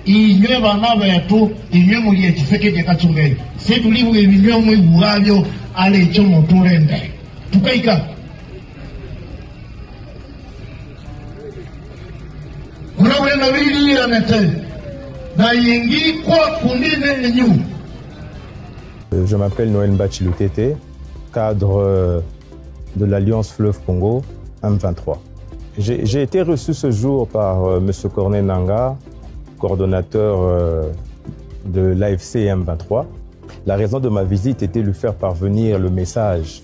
inywe bana betu inywe mulie tifeke de kachungeli setu libu inywe mwe urabyo ale chomo turende tukaika kuna wena wili ya nete na yengi kwa kundine nyu. Je m'appelle Noël Mbachilutete, cadre de l'Alliance Fleuve Congo M23. J'ai été reçu ce jour par M. Corneille Nangaa, coordonnateur de l'AFC M23. La raison de ma visite était de lui faire parvenir le message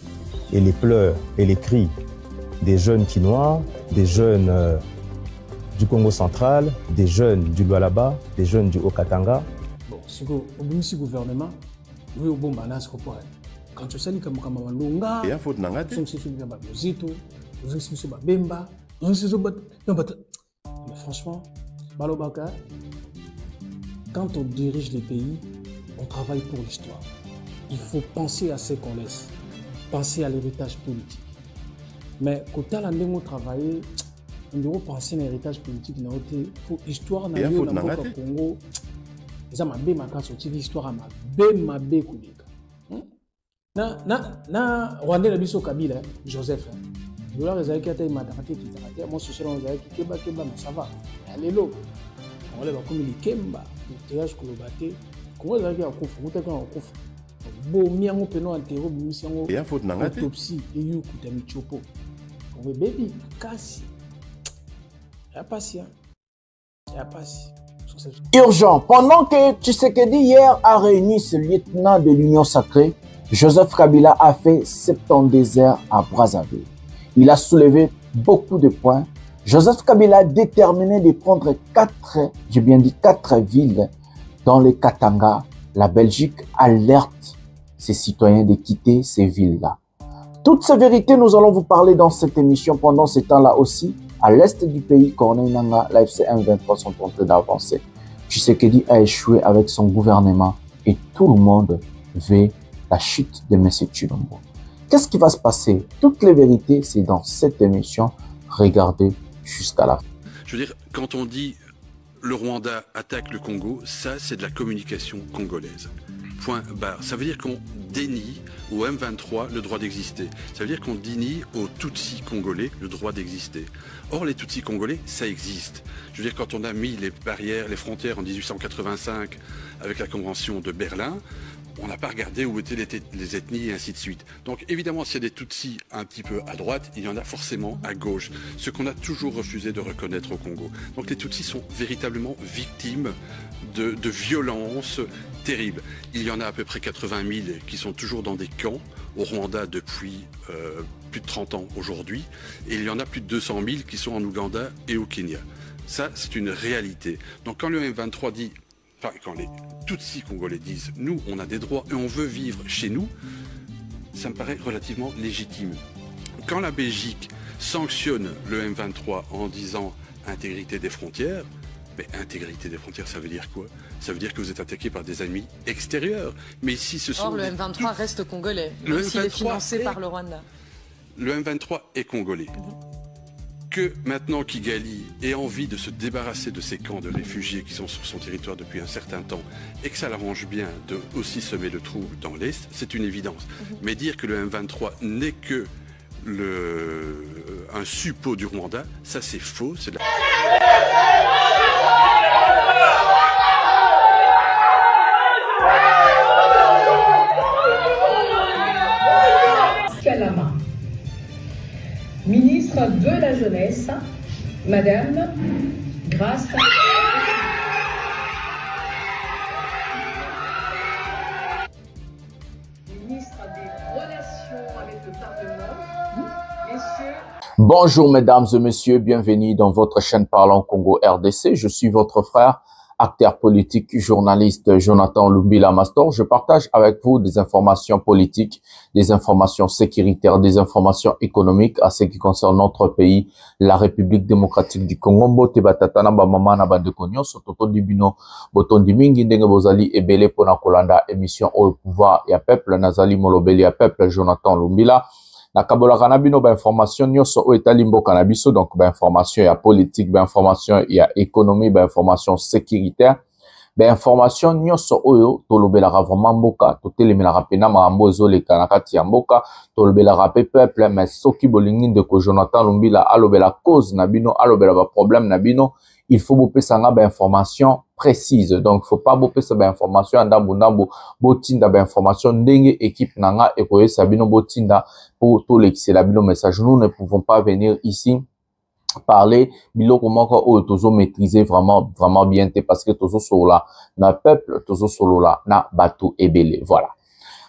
et les pleurs et les cris des jeunes Kinois, des jeunes du Congo central, des jeunes du Lualaba, des jeunes du Haut-Katanga. Bon, si le gouvernement, oui, au bon banas, quand tu sais que Mamalunga, mais franchement, Balobaka, quand on dirige les pays, on travaille pour l'histoire. Il faut penser à ce qu'on laisse, penser à l'héritage politique. Mais quand on a travaillé, on doit penser à l'héritage politique pour l'histoire dans le Congo. Ça m'a bien marqué sur l'histoire m'a bien marqué na Rwanda na biso Kabila Joseph dola rezaki ata imatakate kitakate mo social on zaki keba mais ça va alelo on le ba comme les kemba tirage kolobate ko zaki akufa utaka akufa bo miango peno antero bimisango ya faute na ngate autopsie eyu kutami chopo on baby kasi ya patient ya patient. Urgent. Pendant que Tshisekedi hier a réuni ce lieutenant de l'Union sacrée, Joseph Kabila a fait 70 heures à Brazzaville. Il a soulevé beaucoup de points. Joseph Kabila a déterminé de prendre 4 villes dans le Katanga. La Belgique alerte ses citoyens de quitter ces villes-là. Toutes ces vérités, nous allons vous parler dans cette émission. Pendant ce temps-là aussi, à l'est du pays, Corneille Nangaa, l'AFC M23 sont en train d'avancer. Tshisekedi a échoué avec son gouvernement et tout le monde veut la chute de M. Tshilombo. Qu'est-ce qui va se passer? Toutes les vérités, c'est dans cette émission. Regardez jusqu'à la fin. Je veux dire, quand on dit le Rwanda attaque le Congo, ça c'est de la communication congolaise. Point barre. Ça veut dire qu'on dénie au M23 le droit d'exister. Ça veut dire qu'on dénie aux Tutsis congolais le droit d'exister. Or, les Tutsis congolais, ça existe. Je veux dire, quand on a mis les barrières, les frontières en 1885 avec la Convention de Berlin, on n'a pas regardé où étaient les ethnies et ainsi de suite. Donc évidemment, s'il y a des Tutsis un petit peu à droite, il y en a forcément à gauche. Ce qu'on a toujours refusé de reconnaître au Congo. Donc les Tutsis sont véritablement victimes de violences terribles. Il y en a à peu près 80 000 qui sont toujours dans des camps au Rwanda depuis plus de 30 ans aujourd'hui. Et il y en a plus de 200 000 qui sont en Ouganda et au Kenya. Ça, c'est une réalité. Donc quand le M23 dit... Enfin, quand les Tutsis congolais disent « nous, on a des droits et on veut vivre chez nous », ça me paraît relativement légitime. Quand la Belgique sanctionne le M23 en disant « intégrité des frontières », mais intégrité des frontières, ça veut dire quoi? Ça veut dire que vous êtes attaqué par des ennemis extérieurs. Mais ici, ce sont... Or, le M23 reste congolais, même s'il est financé par le Rwanda. Le M23 est congolais. Que maintenant Kigali ait envie de se débarrasser de ces camps de réfugiés qui sont sur son territoire depuis un certain temps et que ça l'arrange bien de aussi semer le trouble dans l'Est, c'est une évidence. Mais dire que le M23 n'est que un suppôt du Rwanda, ça c'est faux. C'est de la... Ministre de la Jeunesse, Madame Grace. Ministre des Relations avec le Parlement, messieurs. Bonjour mesdames et messieurs, bienvenue dans votre chaîne Parlons Congo RDC. Je suis votre frère, acteur politique, journaliste Jonathan Lumbila Mastor. Je partage avec vous des informations politiques, des informations sécuritaires, des informations économiques à ce qui concerne notre pays, la République démocratique du Congo. Mbote batatana ba mama na bandeko nyonso toto dibino botondi mingi ndenge bozali ebele pona kolanda émission au pouvoir ya peuple nazali molobeli ya peuple Jonathan Lumbila. Na kabola kanabino ba information nyonso o etali mboka na biso, donc ba information ya politique, ba information ya économie, ba information sécuritaire information nyonso oyo tolobelaka vraiment mboka totelemelaka pena makambo ezoleka na kati ya mboka tolobelaka pe peuple mais soki bolingi ndeko Jonathan Lumbila alobela cause na bino alobela ba problème na bino il faut bopesa nga information précise donc faut pas bopesa information ndambu ndambu botinda information ndenge équipe nanga ekoyesa bino botinda pour tolekisela bino message nous ne pouvons pas venir ici parler biloko moko oyo tozo maîtriser vraiment bien te parce que tozo solola na peuple tozo solola na bato ebele voilà.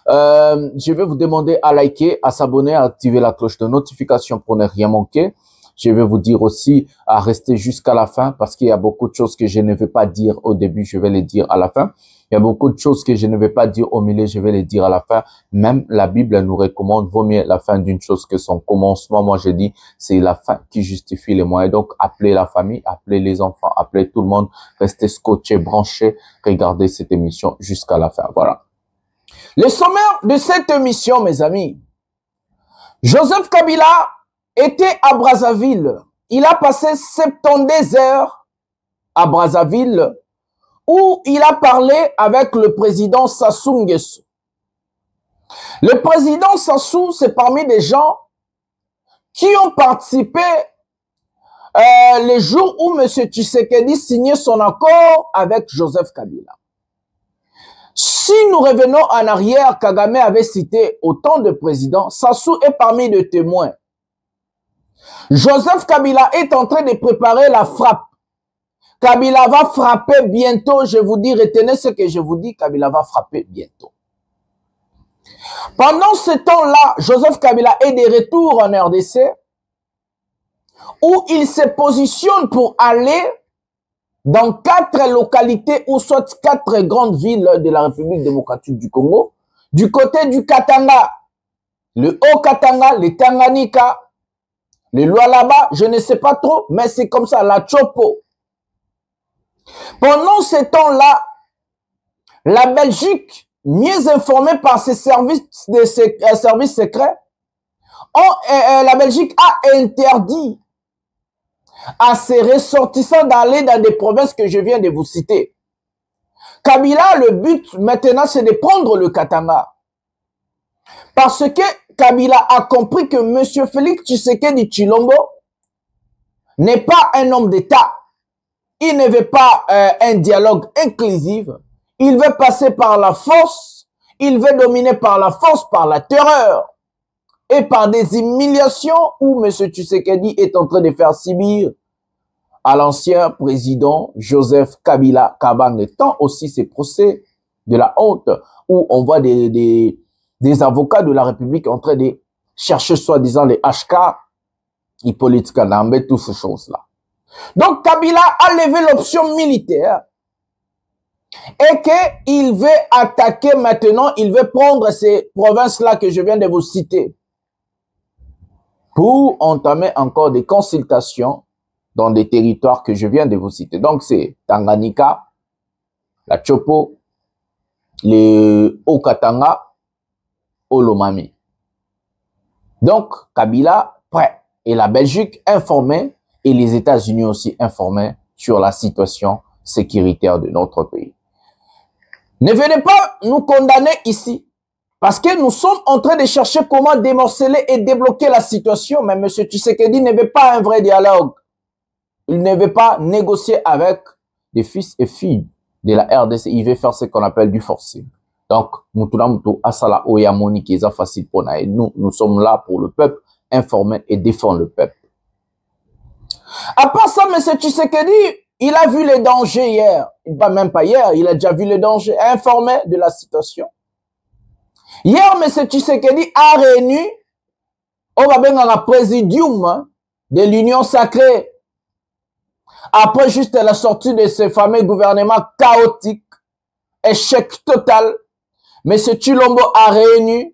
Je vais vous demander à liker, à s'abonner, à activer la cloche de notification pour ne rien manquer. Je vais vous dire aussi à rester jusqu'à la fin parce qu'il y a beaucoup de choses que je ne vais pas dire au début, je vais les dire à la fin. Il y a beaucoup de choses que je ne vais pas dire au milieu, je vais les dire à la fin. Même la Bible nous recommande, vaut mieux la fin d'une chose que son commencement. Moi, je dis, c'est la fin qui justifie les moyens. Donc, appelez la famille, appelez les enfants, appelez tout le monde. Restez scotchés, branchés. Regardez cette émission jusqu'à la fin. Voilà. Le sommaire de cette émission, mes amis. Joseph Kabila était à Brazzaville. Il a passé 72 heures à Brazzaville où il a parlé avec le président Sassou Nguesso. Le président Sassou, c'est parmi des gens qui ont participé les jours où M. Tshisekedi signait son accord avec Joseph Kabila. Si nous revenons en arrière, Kagame avait cité autant de présidents, Sassou est parmi les témoins. Joseph Kabila est en train de préparer la frappe. Kabila va frapper bientôt, je vous dis, retenez ce que je vous dis, Kabila va frapper bientôt. Pendant ce temps-là, Joseph Kabila est de retour en RDC, où il se positionne pour aller dans 4 localités, ou soit 4 grandes villes de la République démocratique du Congo, du côté du Katanga, le Haut-Katanga, le Tanganyika, le Lualaba, je ne sais pas trop, mais c'est comme ça, la Chopo. Pendant ce temps-là, la Belgique, mieux informée par ses services secrets, la Belgique a interdit à ses ressortissants d'aller dans des provinces que je viens de vous citer. Kabila, le but maintenant, c'est de prendre le Katanga. Parce que Kabila a compris que M. Félix Tshisekedi Tshilombo n'est pas un homme d'État. Il ne veut pas un dialogue inclusif. Il veut passer par la force. Il veut dominer par la force, par la terreur et par des humiliations où M. Tshisekedi est en train de faire subir à l'ancien président Joseph Kabila Kabange. Tant aussi ces procès de la honte où on voit des avocats de la République en train de chercher soi-disant les HK, Hippolyte Kanambe, toutes ces choses-là. Donc Kabila a levé l'option militaire et qu'il veut attaquer maintenant, il veut prendre ces provinces-là que je viens de vous citer pour entamer encore des consultations dans des territoires que je viens de vous citer. Donc c'est Tanganyika, la Chopo, le Haut-Katanga, Olomami. Donc Kabila prêt et la Belgique informée et les États-Unis aussi informés sur la situation sécuritaire de notre pays. Ne venez pas nous condamner ici, parce que nous sommes en train de chercher comment démorceler et débloquer la situation, mais M. Tshisekedi ne veut pas un vrai dialogue. Il ne veut pas négocier avec des fils et filles de la RDC. Il veut faire ce qu'on appelle du forcing. Donc, asala oyamoni qui est facile pour nous. Nous sommes là pour le peuple, informer et défendre le peuple. À part ça, M. Tshisekedi, il a vu les dangers hier. Même pas hier, il a déjà vu les dangers, informé de la situation. Hier, M. Tshisekedi a réuni au présidium de l'Union sacrée. Après juste la sortie de ce fameux gouvernement chaotique, échec total, M. Tshilombo a réuni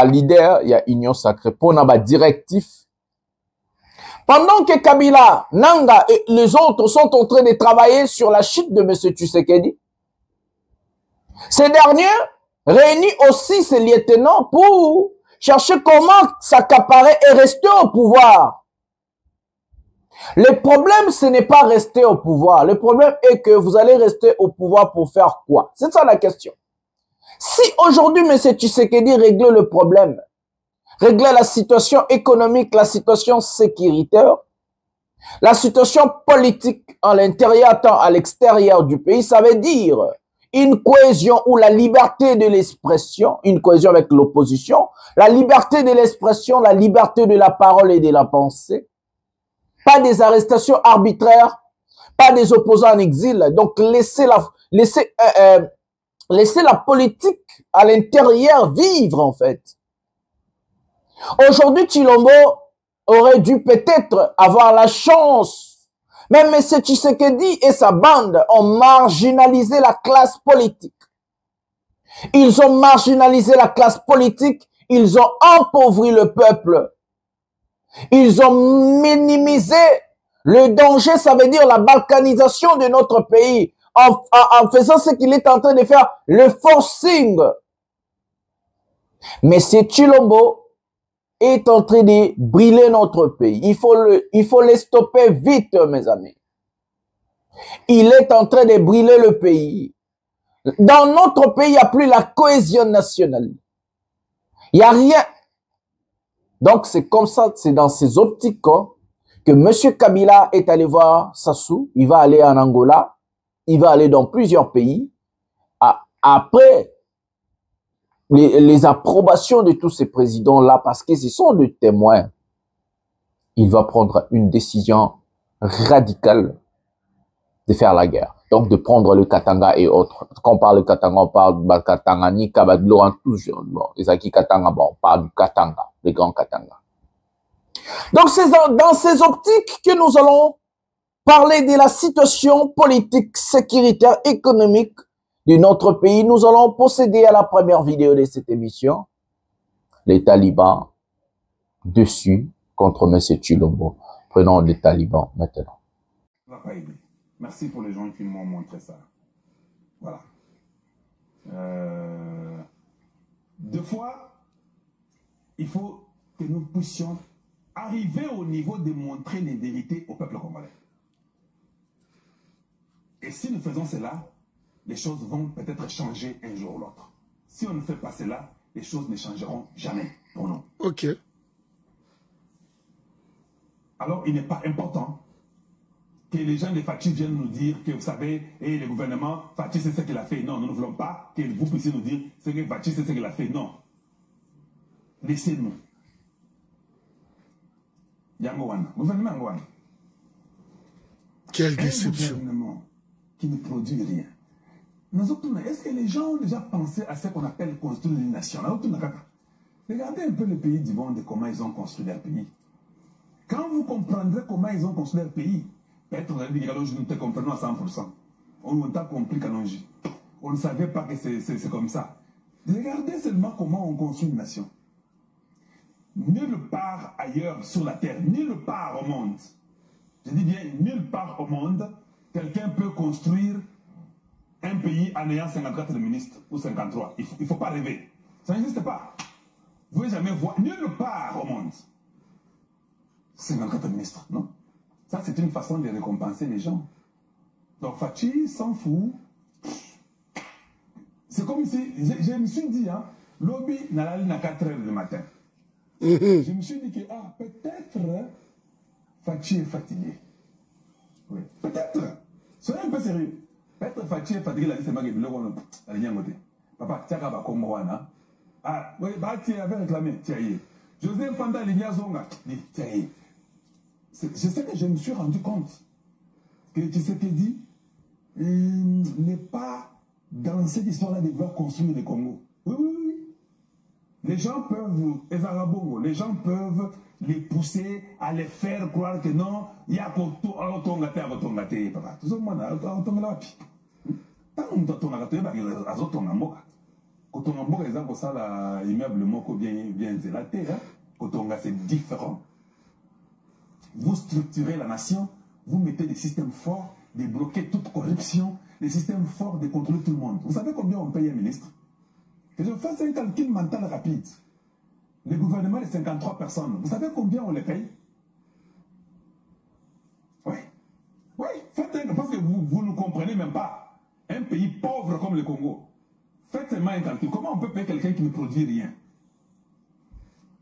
leader, il y a Union sacrée, pour une directive. Pendant que Kabila, Nanga et les autres sont en train de travailler sur la chute de M. Tshisekedi, ces derniers réunissent aussi ses lieutenants pour chercher comment s'accaparer et rester au pouvoir. Le problème, ce n'est pas rester au pouvoir. Le problème est que vous allez rester au pouvoir pour faire quoi? C'est ça la question. Si aujourd'hui, M. Tshisekedi réglait le problème, réglait la situation économique, la situation sécuritaire, la situation politique à l'intérieur tant à l'extérieur du pays, ça veut dire une cohésion ou la liberté de l'expression, une cohésion avec l'opposition, la liberté de l'expression, la liberté de la parole et de la pensée, pas des arrestations arbitraires, pas des opposants en exil. Donc laissez la politique à l'intérieur vivre en fait. Aujourd'hui, Tshilombo aurait dû peut-être avoir la chance. Même M. Tshisekedi et sa bande ont marginalisé la classe politique. Ils ont marginalisé la classe politique, ils ont appauvri le peuple. Ils ont minimisé le danger, ça veut dire la balkanisation de notre pays, en faisant ce qu'il est en train de faire, le forcing. Mais M. Tshilombo est en train de brûler notre pays. Il faut les stopper vite, mes amis. Il est en train de brûler le pays. Dans notre pays, il n'y a plus la cohésion nationale. Il n'y a rien. Donc, c'est comme ça, c'est dans ces optiques que M. Kabila est allé voir Sassou. Il va aller en Angola. Il va aller dans plusieurs pays. Après les approbations de tous ces présidents-là, parce que ce sont des témoins, il va prendre une décision radicale de faire la guerre. Donc, de prendre le Katanga et autres. Quand on parle de Katanga, on parle de Katanga, ni Kabadlo, toujours. Bon, les Aki Katanga, bon, on parle du Katanga, le grand Katanga. Donc, c'est dans ces optiques que nous allons parler de la situation politique, sécuritaire, économique de notre pays. Nous allons procéder à la première vidéo de cette émission. Les talibans dessus contre M. Tshilombo. Prenons les talibans maintenant. Merci pour les gens qui m'ont montré ça. Voilà. Deux fois, il faut que nous puissions arriver au niveau de montrer les vérités au peuple congolais. Et si nous faisons cela, les choses vont peut-être changer un jour ou l'autre. Si on ne fait pas cela, les choses ne changeront jamais pour nous. Ok. Alors, il n'est pas important que les gens de Fachi viennent nous dire que, vous savez, et le gouvernement, Fachi, c'est ce qu'il a fait. Non, nous ne voulons pas que vous puissiez nous dire que Fachi, c'est ce qu'il a fait. Non. Laissez-nous. Yangowana. Gouvernement Yangowana. Quelle déception. Un gouvernement qui ne produit rien. Est-ce que les gens ont déjà pensé à ce qu'on appelle construire une nation? Regardez un peu le pays du monde et comment ils ont construit leur pays. Quand vous comprendrez comment ils ont construit leur pays, peut-être vous allez dire que nous te comprenons à 100%. On t'a compris Kalonji. On ne savait pas que c'est comme ça. Regardez seulement comment on construit une nation. Nulle part ailleurs sur la terre, nulle part au monde, je dis bien nulle part au monde, quelqu'un peut construire un pays en ayant 54 ministres ou 53. Il ne faut pas rêver. Ça n'existe pas. Vous ne pouvez jamais voir nulle part au monde 54 ministres, non? Ça, c'est une façon de récompenser les gens. Donc, Fachi s'en fout. C'est comme si, je me suis dit, hein, lobby n'a la ligne à 4 heures du matin. Je me suis dit que, peut-être, Fachi est fatigué. Oui, peut-être. Soyez un peu sérieux. Peut-être Fachi est fatigué, la liste est magnifique. Papa, tiens, va comme moi, ah, oui, bah, tu avais réclamé, tiens, José Panda Lignazonga, dit, tiens, je sais que je me suis rendu compte que Tshisekedi n'est pas dans cette histoire-là de vouloir construire le Congo. Oui, oui, oui. Les gens peuvent, les gens peuvent les pousser à les faire croire que non, il y a Rotongate, papa. Tout ça, moi, tant que tu as Kotonga, exemple, ça, l'immeuble Moko bien zélaté, Kotonga, c'est différent. Vous structurez la nation, vous mettez des systèmes forts, de bloquer toute corruption, des systèmes forts de contrôler tout le monde. Vous savez combien on paye un ministre? Que je fasse un calcul mental rapide. Le gouvernement de 53 personnes, vous savez combien on les paye? Faites parce que vous ne comprenez même pas. Un pays pauvre comme le Congo, faites seulement un calcul. Comment on peut payer quelqu'un qui ne produit rien?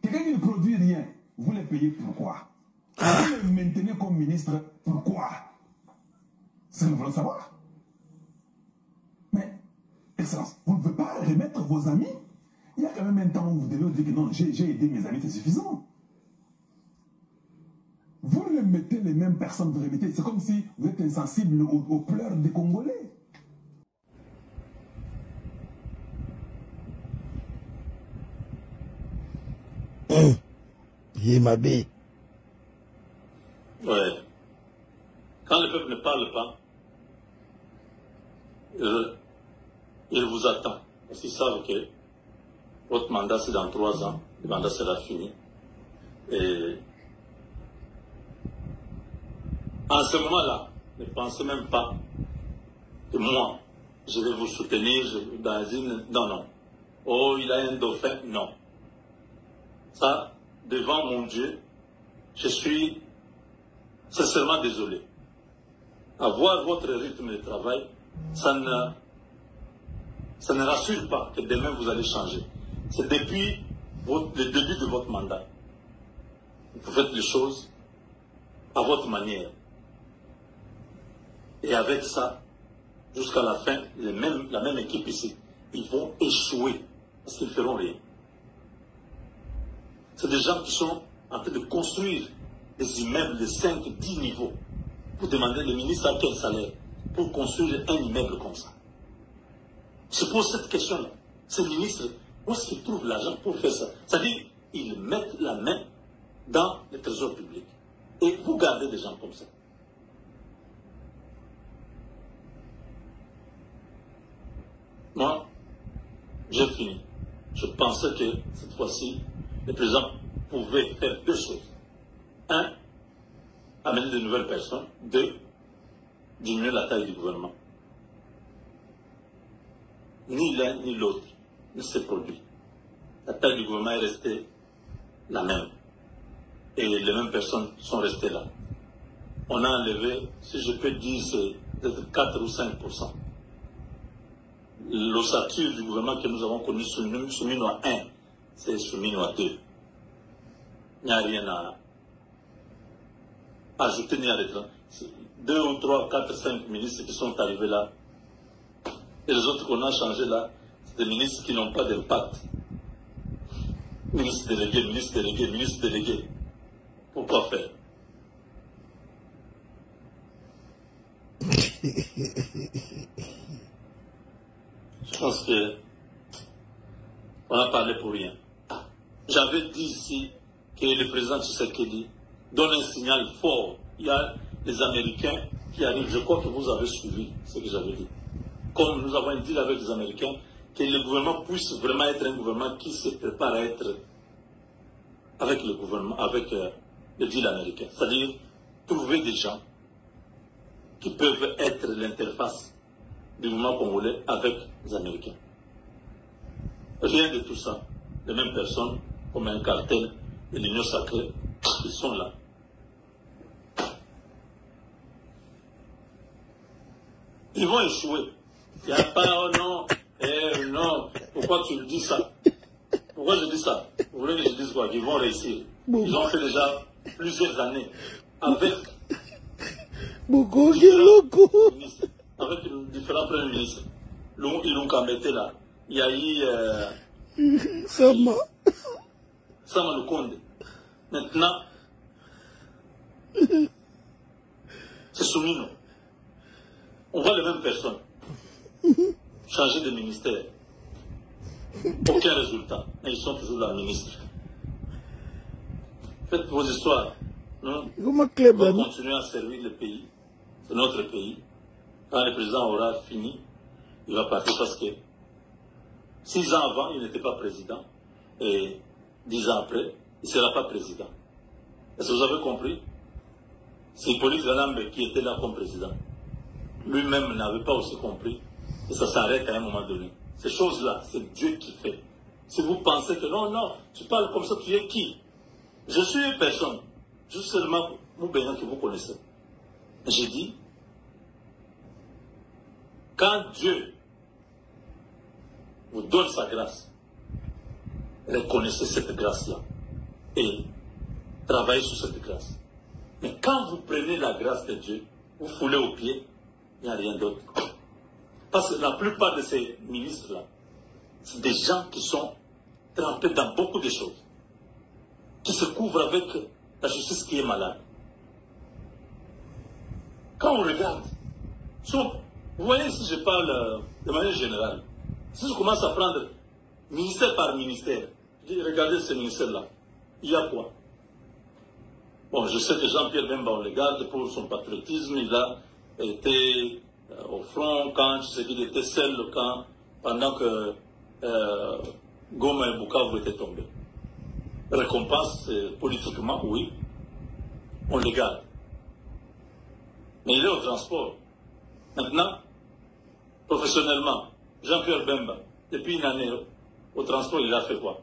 Quelqu'un qui ne produit rien, vous le payez pourquoi? Vous le maintenez comme ministre, pourquoi? C'est ce que nous voulons savoir. Mais, Excellence, vous ne pouvez pas remettre vos amis? Il y a quand même un temps où vous devez dire que non, j'ai aidé mes amis, c'est suffisant. Vous ne mettez les mêmes personnes, vous remettez. C'est comme si vous êtes insensible aux pleurs des Congolais. Yémabé. Ouais. Quand le peuple ne parle pas, il vous attend. Parce qu'ils savent que votre mandat c'est dans 3 ans, le mandat sera fini. Et en ce moment-là, ne pensez même pas que moi, je vais vous soutenir dans une... Non, non. Oh, il a un dauphin. Non. Ça, devant mon Dieu, je suis sincèrement désolé. Avoir votre rythme de travail, ça ne rassure pas que demain vous allez changer. C'est depuis le début de votre mandat. Vous faites les choses à votre manière. Et avec ça, jusqu'à la fin, la même équipe ici, ils vont échouer parce qu'ils ne feront rien. C'est des gens qui sont en train de construire des immeubles de 5, 10 niveaux. Vous demandez le ministre à quel salaire pour construire un immeuble comme ça. Je pose cette question-là. Ces ministres, où est-ce qu'ils trouvent l'argent pour faire ça? C'est-à-dire, ils mettent la main dans le trésor public. Et vous gardez des gens comme ça. Moi, j'ai fini. Je pensais que cette fois-ci, le président pouvait faire 2 choses. 1, amener de nouvelles personnes. 2, diminuer la taille du gouvernement. Ni l'un ni l'autre ne s'est produit. La taille du gouvernement est restée la même. Et les mêmes personnes sont restées là. On a enlevé, si je peux dire, c'est peut-être 4 ou 5%. L'ossature du gouvernement que nous avons connu sous Minois 1, c'est sous Minois 2. Il n'y a rien à ajouter ni à retirer. 2 ou 3, 4, 5 ministres qui sont arrivés là. Et les autres qu'on a changés là, c'est des ministres qui n'ont pas d'impact. Ministre délégué, ministre délégué, ministre délégué. Pourquoi faire? Je pense que on a parlé pour rien. J'avais dit ici que le président Tshisekedi donne un signal fort. Il y a les Américains qui arrivent. Je crois que vous avez suivi ce que j'avais dit. Comme nous avons un deal avec les Américains, que le gouvernement puisse vraiment être un gouvernement qui se prépare à être avec le gouvernement, avec le deal américain. C'est-à-dire trouver des gens qui peuvent être l'interface du gouvernement congolais avec les Américains. Rien de tout ça. Les mêmes personnes, comme un cartel de l'Union sacrée, ils sont là. Ils vont échouer. Il n'y a pas, oh non, non, pourquoi tu me dis ça? Pourquoi je dis ça? Vous voulez que je dise quoi? Ils vont réussir. Ils ont fait déjà plusieurs années avec avec différents premiers ministres. Ilunga Mbete là, il y a eu Sama Lukonde. Maintenant, c'est Soumino. On voit les mêmes personnes changer de ministère. Aucun résultat. Mais ils sont toujours là, ministres. Faites vos histoires. Nous allons continuer à servir le pays. C'est notre pays. Quand le président aura fini, il va partir parce que 6 ans avant, il n'était pas président. Et 10 ans après, il ne sera pas président. Est-ce que vous avez compris? C'est Hippolyte Galambe qui était là comme président. Lui-même n'avait pas aussi compris. Et ça s'arrête à un moment donné. Ces choses-là, c'est Dieu qui fait. Si vous pensez que non, non, tu parles comme ça, tu es qui? Je suis une personne. Je suis seulement Moubénan que vous connaissez. J'ai dit, Quand Dieu vous donne sa grâce, reconnaissez cette grâce-là et travaillez sur cette grâce. Mais quand vous prenez la grâce de Dieu, vous foulez aux pieds, il n'y a rien d'autre. Parce que la plupart de ces ministres-là, c'est des gens qui sont trempés dans beaucoup de choses, qui se couvrent avec la justice qui est malade. Quand on regarde, vous voyez, si je parle de manière générale, si je commence à prendre ministère par ministère, je dis, regardez ce ministère-là, il y a quoi? Bon, je sais que Jean-Pierre Bemba, on le garde pour son patriotisme, il a été au front quand il était seul pendant que Goma et Bukavu étaient tombés. Récompense politiquement, oui, on le garde. Mais il est au transport. Maintenant, professionnellement, Jean-Pierre Bemba, depuis une année, au transport, il a fait quoi?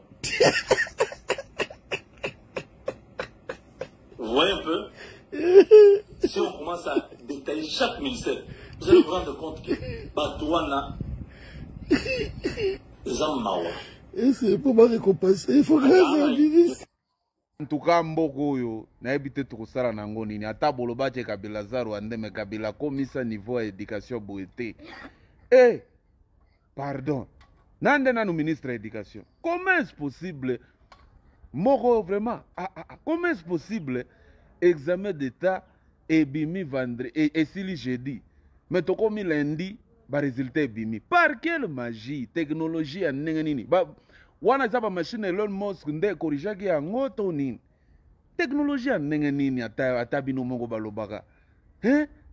Vous voyez un peu? Si on commence à détailler chaque ministère, vous allez vous rendre compte que Batouana, les hommes mawa. Et c'est pour me récompenser, il faut que je ministre. En tout cas, Mbogo, na habité tout ça na ngoni ni ata boloba che Kabila Zaro andeme Kabila komisa niveau éducation boete. Eh, pardon. Nande na nous ministre éducation. Comment est-ce possible Moro vraiment comment est-ce possible examen d'état et bimi vendredi et si jeudi mais to komi lundi ba résultat bimi par quelle magie technologie ya nini ba wana zaba machine Elon Musk nde corrigaki ya ngoto nini technologie ya nini ata bino mongo balobaka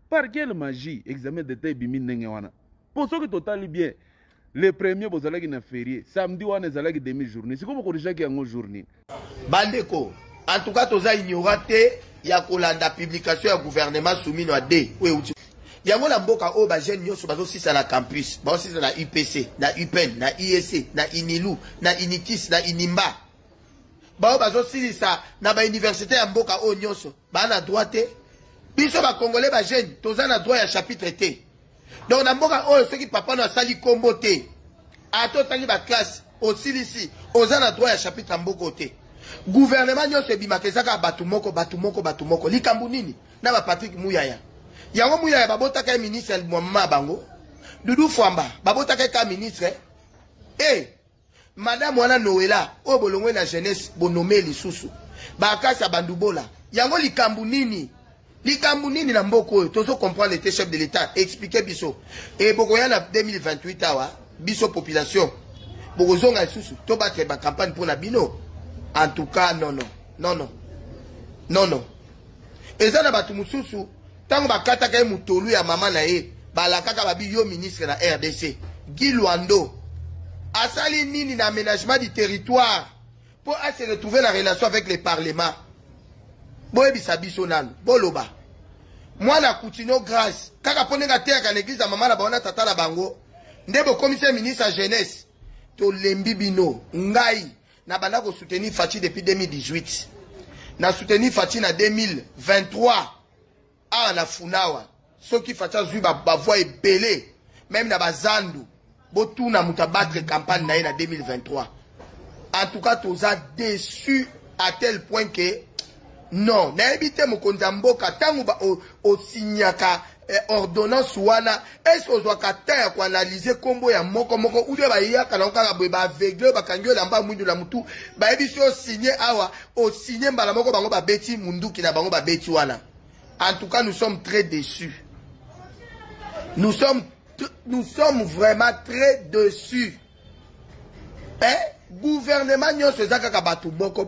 par quelle magie examen d'état bimi nenge wana pour ceux qui total bien le premier bozalaki na férié samedi wana ezalaki demi-journée sikomo corrigaki yango journée bandeko en tout cas toza ignorate ya kolanda publication ya gouvernement soumis na D yango na mboka o ba jeune nyonso bazo sisa na campus bazo sisa na UPC na UPEN na IEC na INILU na INIKIS na INIMBA bazo sisa na ba université ya mboka o nyonso ba na droit biso ba congolais ba jeune toza na droit ya chapitre T. Donc na mboka o ceux qui papa na sali kombo te ato tali ba classe aussi ici oza na droit ya chapitre mboko te. Gouvernement nyonso ebimakezaka batu moko likambu nini na ba Patrick Muyaya yango Muyaya babotaka ministre Mwamba bango Dudu Fwamba babotaka ka ministre madame wana Noela o bolongwe na jeunesse bonome lisusu bakasa bandubola yango likambu nini na mboko oyo tozo comprendre le chef de l'état expliquer biso et bokoya na 2028 awa biso population bokozonga lisusu to battre ba campagne pour na bino. En tout cas, non. Eza na batu mususu, tango bakata kaya mutolu ya mama na ye, balakaka babi yo ministre na RDC, Guy Luando, asali nini na aménagement du territoire, pour se retrouver la relation avec le parlement. Boye bisabiso nanu, boloba. Moi na Coutinho grâce, kaka ponenga terre ka l'église ya mama na baona tata la bango, ndebo commissaire ministre à jeunesse, to lembibino, ngai, na banda ko soutenir Fachi depuis 2018 na soutenir Fachi na 2023 na funawa ceux qui Fachi zui ba voix ebele même na bazandu botu na muta battre campagne na 2023 en tout cas toza déçu à tel point que non na ebité mokonza mboka tangu ba o signaka ordonnance wana est-ce que ozwaka terre ko analyser kombo ya moko ou de ba yaka na kaka ba aveugle ba kangyo lamba mwindu la mutu ba ebiso signer awa o signer mbala moko bango ba beti munduki na bango ba beti wana. En tout cas nous sommes très déçus. Nous sommes vraiment très déçus. Gouvernement nyonso zakaka batu moko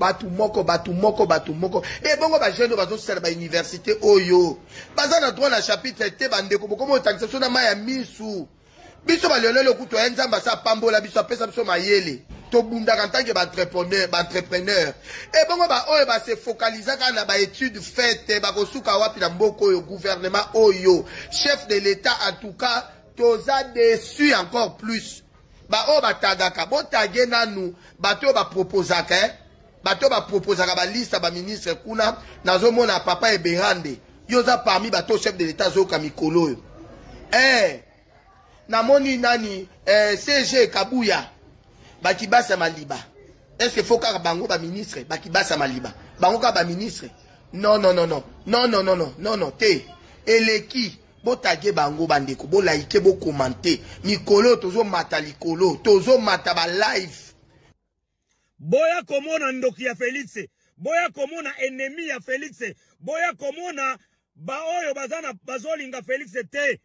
et bongo ba jeune bazo sala ba université oyo baza na droit na chapitre T bandeko bokomo taxation na maya misu biso ba lelelo kuto enzamba sa pambola biso pesa biso mayele to bunda kantange ba entrepreneur et bongo ba oyo ba se focaliser na ba étude faite ba kosuka wapi na mboko oyo gouvernement oyo chef de l'état. En tout cas toza déçu encore plus. Ba o batagaka botage nanu bato ba proposaka ba liste ba ministre kuna nazomona papa Eberande yoza parmi bato chef de l'état zoka mikolo namoni nani CG Kabuya bakibasa maliba. Est-ce que faut ka bango ba ministre bakibasa maliba. Bango ka ba ministre. Non non non non. Non non non non non non te. Eleki botage bango bandeko bo like bo commenter. Mikolo tozo mata likolo, tozo mata ba live. Boya komona ndoki ya Félix. Boya komona ennemi ya Félix. Boya komona baoyo bazana bazolinga Félix te.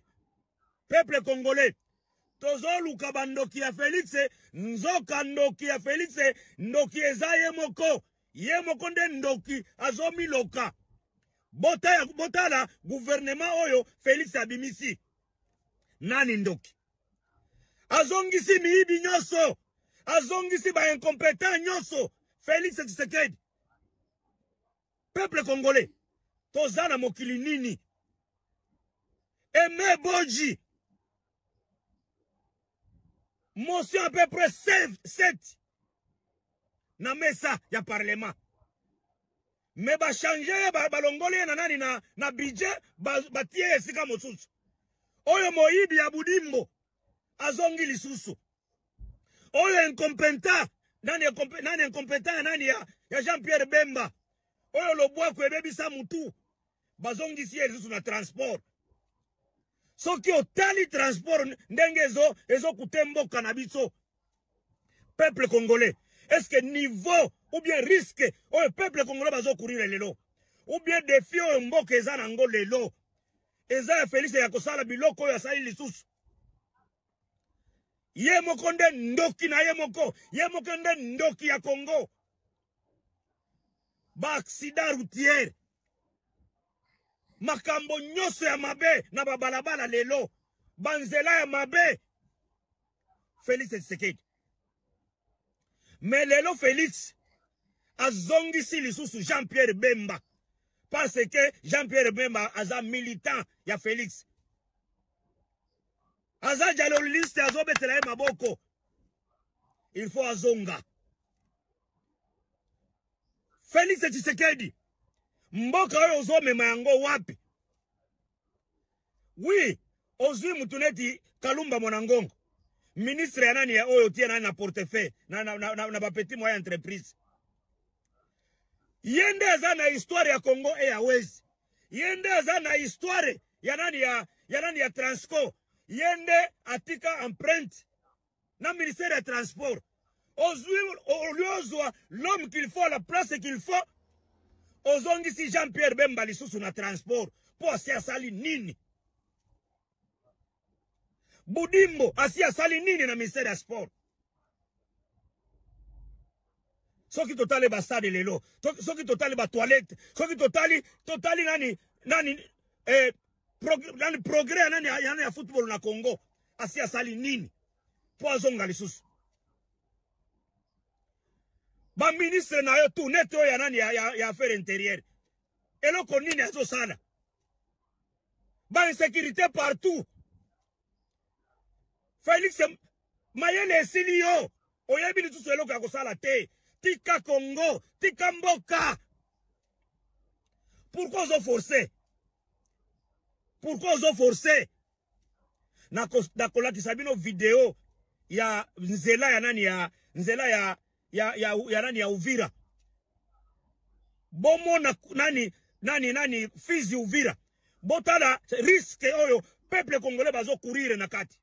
Peuple congolais. Tozo luka bandoki ya Félix. Nzoka ndoki ya Félix. Ndoki eza yemoko. Yemoko nde ndoki azomi loka. Botala gouvernement oyo Félix abimisi. Nani ndoki. Azongisi miibi nyoso. Azongisi ba incompétent nyoso. Félix Tshisekedi. Peuple congolais. Tozana mokili nini. Aimé Boji. Motion à peu près 7. Na mesa ya parlement. Mais ba changer ba longole na nani na budget ba tie esika mosusu. Oyo moyibi ya Budimbo. Azongi lisusu. Oyo incompétent. Nani incompétent nani ya Jean-Pierre Bemba. Oyo lobwa kwebebisa mutu. Bazongi si lisusu na transport. Soki otali transport ndenge ezo kutemboka na biso. Peuple congolais. Est-ce que niveau ou bien risque oyo peuple congolais bazo courir lelo? Ou bien défi oyo mboka eza nango lelo? Eza ya Félix ya kosala biloko oyo asali lisusu. Ye moko nde ndoki na ye moko. Ye moko nde ndoki ya Congo. Ba accident routier. Makambo nyoso ya mabe na babalabala lelo. Banzela ya mabe. Félix Tshisekedi. Mais lelo Félix azongisi lisusu Jean-Pierre Bemba. Parce que Jean-Pierre Bemba aza militant ya Félix. Aza jaloliste azobetela ye maboko. Il faut azonga. Félix Tshisekedi. Mboka oyo ozomema yango wapi? Oui, ozwi mutuneti Kalumba Mwanangongo. Ministre ya nani ya oyo tia nani na portefeuille na ba petit moyen entreprise. Yende aza na histoire ya Congo Airways. Yende aza na histoire ya nani ya Transco. Yende atika empreinte na ministère ya transport. Ozwi l'homme qu'il faut, la place qu'il faut. Ozongisi Jean-Pierre Bemba lisusu na transport. Po asi asali nini? Budimbo asi asali nini na ministère ya sport? Soki totali ba stade lelo, soki totali ba toilette, soki totali nani progrès nani ya football na Congo, asi asali nini? Po azonga lisusu. Ba ministre na yo tu neto ya nani ya affaire intérieure. Eloko nini azo sala? Ba insécurité partout. Félix mayele esili yo. Oyebi lisusu eloko ya kosala te. Tika Congo, tika mboka. Pourquoi ozo forcer? Pourquoi ozo forcer? Na kolakisa bino video ya nzela ya nani nzela ya nani ya Uvira. Bomo na nani Fizi Uvira. Botala risque oyo peuple congolais bazo courir na kati.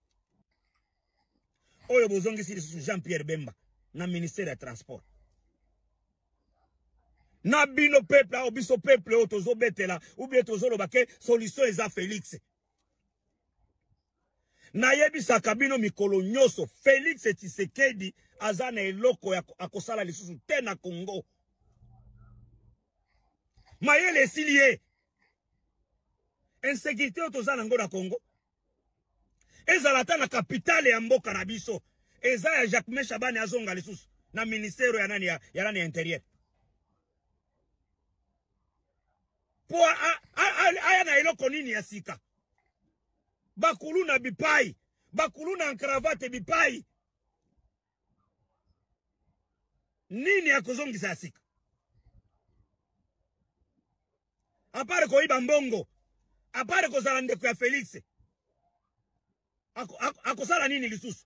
Oyo bozongi si Jean-Pierre Bemba na ministère ya transport. Na bino peuple a obiso peuple o tozo betela ou bien tozo lobake solution eza Félix. Na yebisa kabino mikolo nyoso Félix Tshisekedi azana eloko ya akosala lisusu te na Congo. Mayele esilie. Insécurité otozana ngo na Congo. Ezalata na capitale ya mboka na biso. Eza ya Jacques Shabani azonga lisusu na ministère ya nani ya intérieur. Po aya na eloko nini ya sika. Bakulu na bipai, bakulu na cravate bipai. Nini ya kuzongisa sika? Apare ko iba mbongo. Apare ko zala ndeko ya Félix. akosala nini lisusu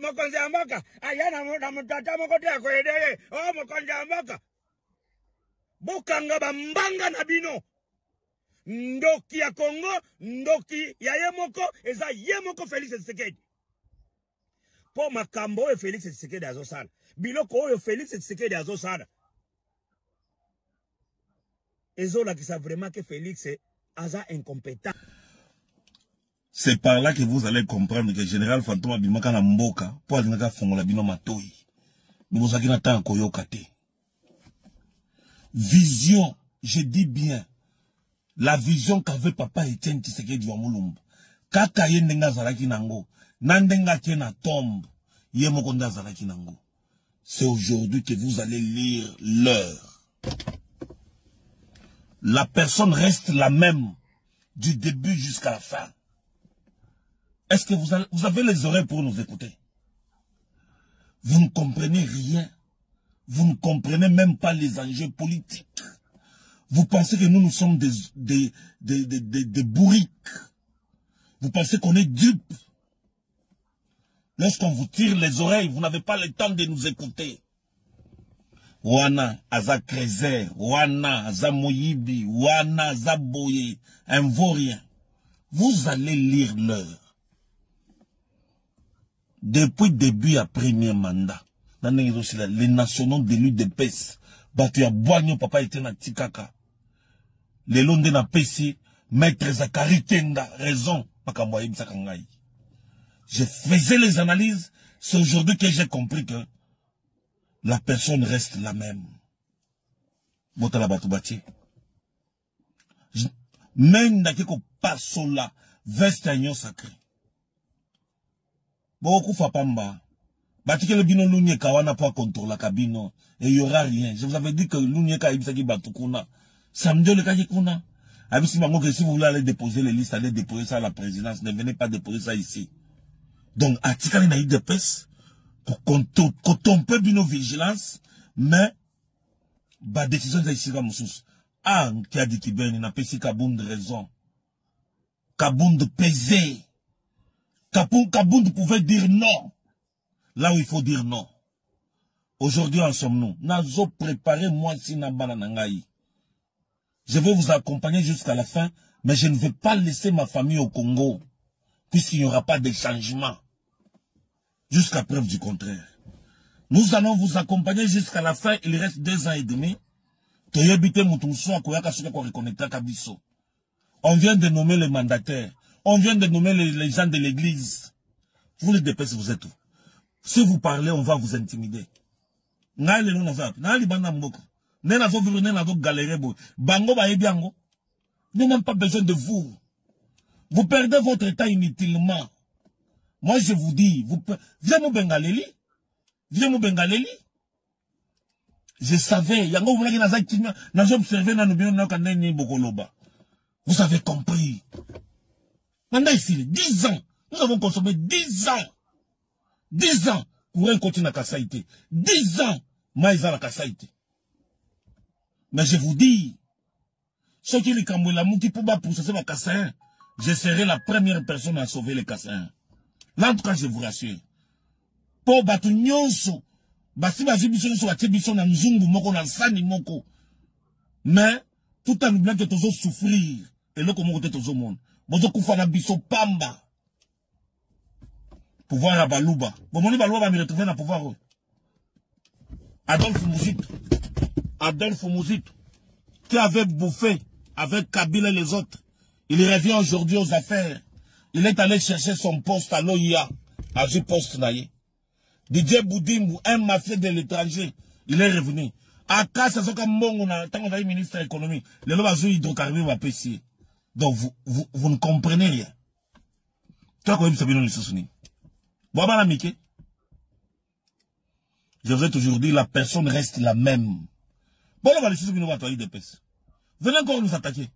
mokonzi ya mboka aya na mutata moko te akoyede ye mokonzi ya mboka bokanga bambanga na bino ndoki ya Congo ndoki ya ye moko eza ye moko Félix Tshisekedi po makambo oyo Félix Tshisekedi azosala biloko oyo Félix Tshisekedi azosala ezolakisa vraiment que Félix aza incompétent. C'est par là que vous allez comprendre que le général Fantôme Abimaka na mboka po alingaka fongola bino matoi. Bimosaki na tan koyoka te. Vision, je dis bien, la vision qu'avait papa Etienne Tshisekedi wa Mulumba. Kaka ye ndenga zalaki nango, nandenga ke na tombe, ye mokonda zalaki nango. C'est aujourd'hui que vous allez lire l'heure. La personne reste la même du début jusqu'à la fin. Est-ce que vous avez les oreilles pour nous écouter? Vous ne comprenez rien. Vous ne comprenez même pas les enjeux politiques. Vous pensez que nous sommes des bourriques. Vous pensez qu'on est dupes. Lorsqu'on vous tire les oreilles, vous n'avez pas le temps de nous écouter. Wana aza Krezer, Wana aza Moyibi, Wana aza Boye, un vaurien. Vous allez lire l'heure. Depuis le début à premier mandat, les nationaux d'élus de PES, Batu ya Boigno papa était na Tikaka. Les londes na PC, maître Zakari Kenga, raison, je faisais les analyses, c'est aujourd'hui que j'ai compris que la personne reste la même. Botala Batu Bati. Même n'ako pas sola, veste agnon sacré. Beaucoup Fapamba. Batike le bino Lunie Kawana pas contre la cabine. Et il n'y aura rien. Je vous avais dit que Lunie Kaibisaki Batukuna. Samedi le Kajikuna. Si vous voulez aller déposer les listes, allez déposer ça à la présidence. Ne venez pas déposer ça ici. Donc, à Tikali Naïd de PES, pour qu'on peut bino vigilance, mais, bah, décision ici comme sous. Ah, qui a dit qu'il y a une PES Kabound raison. Kabound pesé. Kabound pouvait dire non. Là où il faut dire non. Aujourd'hui, en sommes-nous. Nazo préparé moi si nabana nangaï. Je vais vous accompagner jusqu'à la fin, mais je ne vais pas laisser ma famille au Congo, puisqu'il n'y aura pas de changement. Jusqu'à preuve du contraire. Nous allons vous accompagner jusqu'à la fin, il reste 2 ans et demi. On vient de nommer les mandataires. On vient de nommer les gens de l'église. Vous les dépêchez, vous êtes où? Si vous parlez, on va vous intimider. Bango n'a même pas besoin de vous. Vous perdez votre temps inutilement. Moi, je vous dis, viens nous bengaleli. Viens nous bengaleli. Je savais, vous avez compris. Maintenant ici, 10 ans. Nous avons consommé 10 ans. 10 ans pour un continent à Kassaïté. 10 ans, maïsa la Kassaïté. Mais je vous dis, ceux qui les Kamouela Mouki pour processer ma Kassaïen, je serai la première personne à sauver les Kassaïens. Là, en tout cas, je vous rassure. Pour battre nyonso, basi bazibiso so atebison na nzungu moko na sani moko. Mais, tout en oubliant que tozo souffrir, et là, comment tozo monde. Bozo koufana biso pamba. Pouvoir à Balouba. Bon, mon Balouba va me retrouver dans le pouvoir. Adolphe Mouzit, qui avait bouffé avec Kabila et les autres. Il revient aujourd'hui aux affaires. Il est allé chercher son poste à l'OIA, à ce poste là. Didier Boudimou, un mafieux de l'étranger, il est revenu. À Kassa, c'est comme bon, tant qu'on a eu ministre de l'économie, le loi sur hydrocarbures va pêcher. Donc, vous ne comprenez rien. Toi, quand même, c'est bien le souvenir. Je vous ai toujours dit, la personne reste la même. Bon, on va laisser ce que nous va de pèse. Venez encore nous attaquer.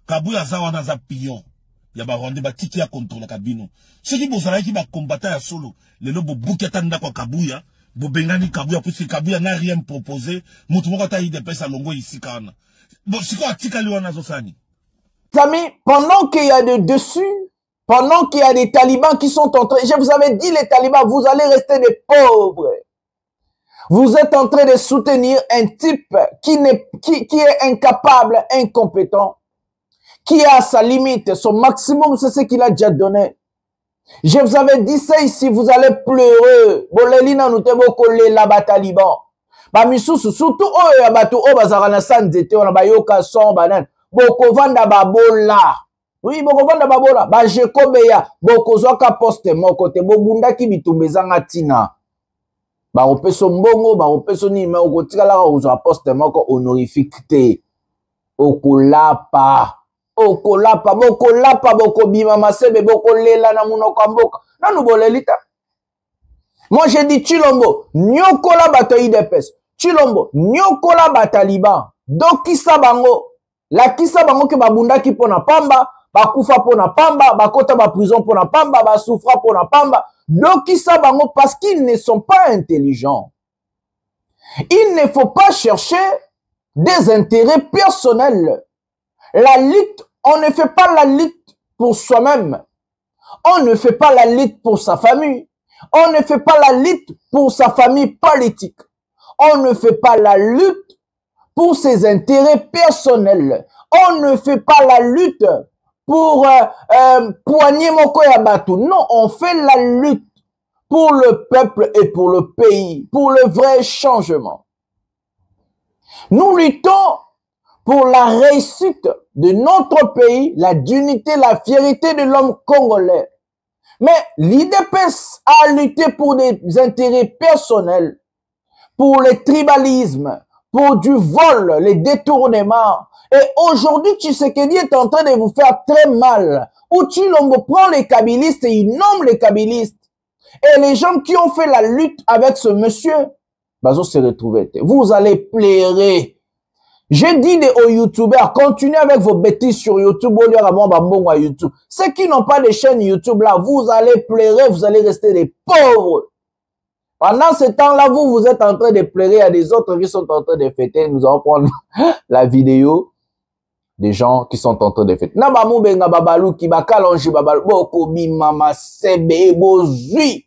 Kabouya Zawana za pion. Yaba rende ba tiki ya contre la cabine. Ceux qui bosala qui va combattre à solo. Le lobo bouketa nda kwa Kabouya. Bobengani Kabouya, puisque Kabouya n'a rien proposé. Moutumoko ta de pèse à longo ici kana. Bon, si quoi atika liwana zosani. amis, pendant qu'il y a de dessus, pendant qu'il y a des talibans qui sont en train, je vous avais dit les talibans, vous allez rester des pauvres. Vous êtes en train de soutenir un type qui est incapable, incompétent, qui est à sa limite. Son maximum, c'est ce qu'il a déjà donné. Je vous avais dit ça ici, vous allez pleurer. Bolelina nous te bokolé là-bas taliban. Ba misusu, surtout ya batu bazara na sanzete, on a bayoka son banan. Boko vanda babola. Oui, boko vanda babola. Ba jekobeya, boko zoka poste moko te bobunda ki bitumbezanga tina. Ba opeso mbongo, ba opeso ni me okotikala ka poste moko honorifique te. Okolapa. Okolapa, boko bima masebe, boko lela na munoko mboka. Nanu bolelita. Moi j'ai dit Chilombo, nyokola bato IDPS. Chilombo, nyokola bataliban. Donc kisa bango. La kisa bango ke babunda ki pona pamba, bakufa pona pamba, bakota ba prison pona pamba, ba souffra pona pamba. Donc kisa bango parce qu'ils ne sont pas intelligents. Il ne faut pas chercher des intérêts personnels. La lutte, on ne fait pas la lutte pour soi-même. On ne fait pas la lutte pour sa famille. On ne fait pas la lutte pour sa famille politique. On ne fait pas la lutte pour ses intérêts personnels. On ne fait pas la lutte pour poigner moko ya batu. Non, on fait la lutte pour le peuple et pour le pays, pour le vrai changement. Nous luttons pour la réussite de notre pays, la dignité, la fierté de l'homme congolais. Mais l'IDPS a lutté pour des intérêts personnels, pour le tribalisme, pour du vol, les détournements. Et aujourd'hui, Tshisekedi est en train de vous faire très mal. Ou Tshilombo prend les kabylistes et il nomme les kabylistes. Et les gens qui ont fait la lutte avec ce monsieur, Bazo se retrouver. Vous allez plairer. J'ai dit aux youtubeurs, continuez avec vos bêtises sur YouTube au lieu de YouTube. Ceux qui n'ont pas de chaîne YouTube là, vous allez pleurer, vous allez rester des pauvres. Pendant ce temps-là, vous êtes en train de pleurer, il y a des autres qui sont en train de fêter. Nous allons prendre la vidéo des gens qui sont en train de fêter. Na bamu benga babalu ki bakalonji babalu boko bi mama sebe bozui.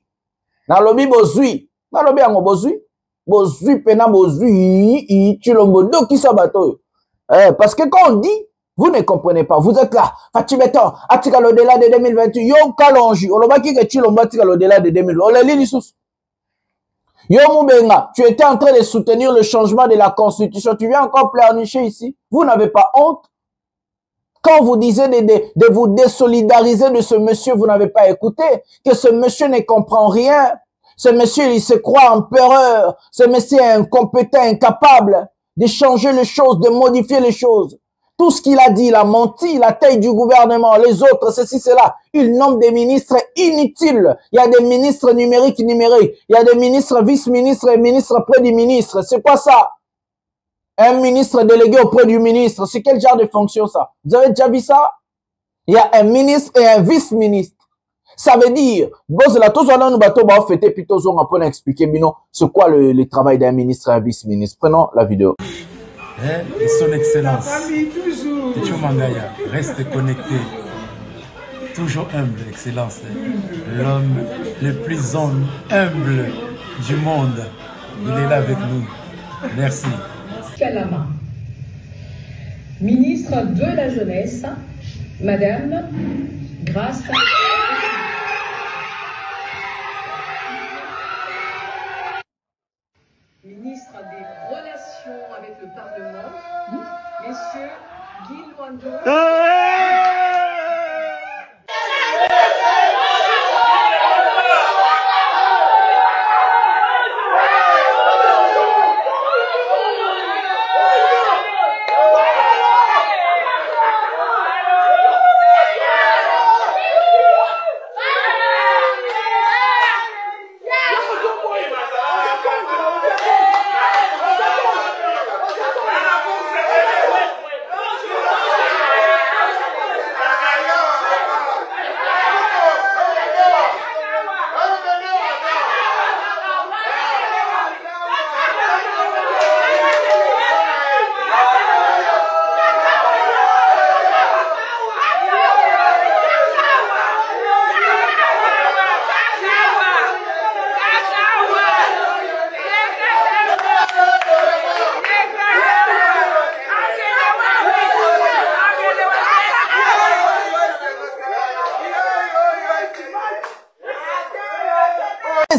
Na lobi bozui. Na lobi ango bozui. Bozui pena bozui Tshilombo do ki sabato. Parce que quand on dit, vous ne comprenez pas. Vous êtes là. Fatibeton, atika l'au-delà de 2028. Yo kalonji. Oloba ki ke Tshilombo atika l'au-delà de 2028. Oleli lissus. Yo Moubenga, tu étais en train de soutenir le changement de la constitution. Tu viens encore pleurnicher ici. Vous n'avez pas honte? Quand vous disiez de vous désolidariser de ce monsieur, vous n'avez pas écouté. Que ce monsieur ne comprend rien. Ce monsieur, il se croit empereur. Ce monsieur est incompétent, incapable de changer les choses, de modifier les choses. Tout ce qu'il a dit, il a menti, la taille du gouvernement, les autres, ceci, cela. Il nomme des ministres inutiles. Il y a des ministres numériques. Il y a des ministres vice-ministres et ministres près du ministre. C'est quoi ça? Un ministre délégué auprès du ministre. C'est quel genre de fonction ça? Vous avez déjà vu ça? Il y a un ministre et un vice-ministre. Ça veut dire, c'est quoi le travail d'un ministre et un vice-ministre. Prenons la vidéo. Son Excellence, Tchétcho Mangaya, reste connecté. Toujours humble, Excellence. L'homme le plus humble du monde. Il est là avec nous. Merci. Kalama, ministre de la Jeunesse, Madame Grâce. Ministre des Relations avec le Parlement, Messieurs Guy Luando.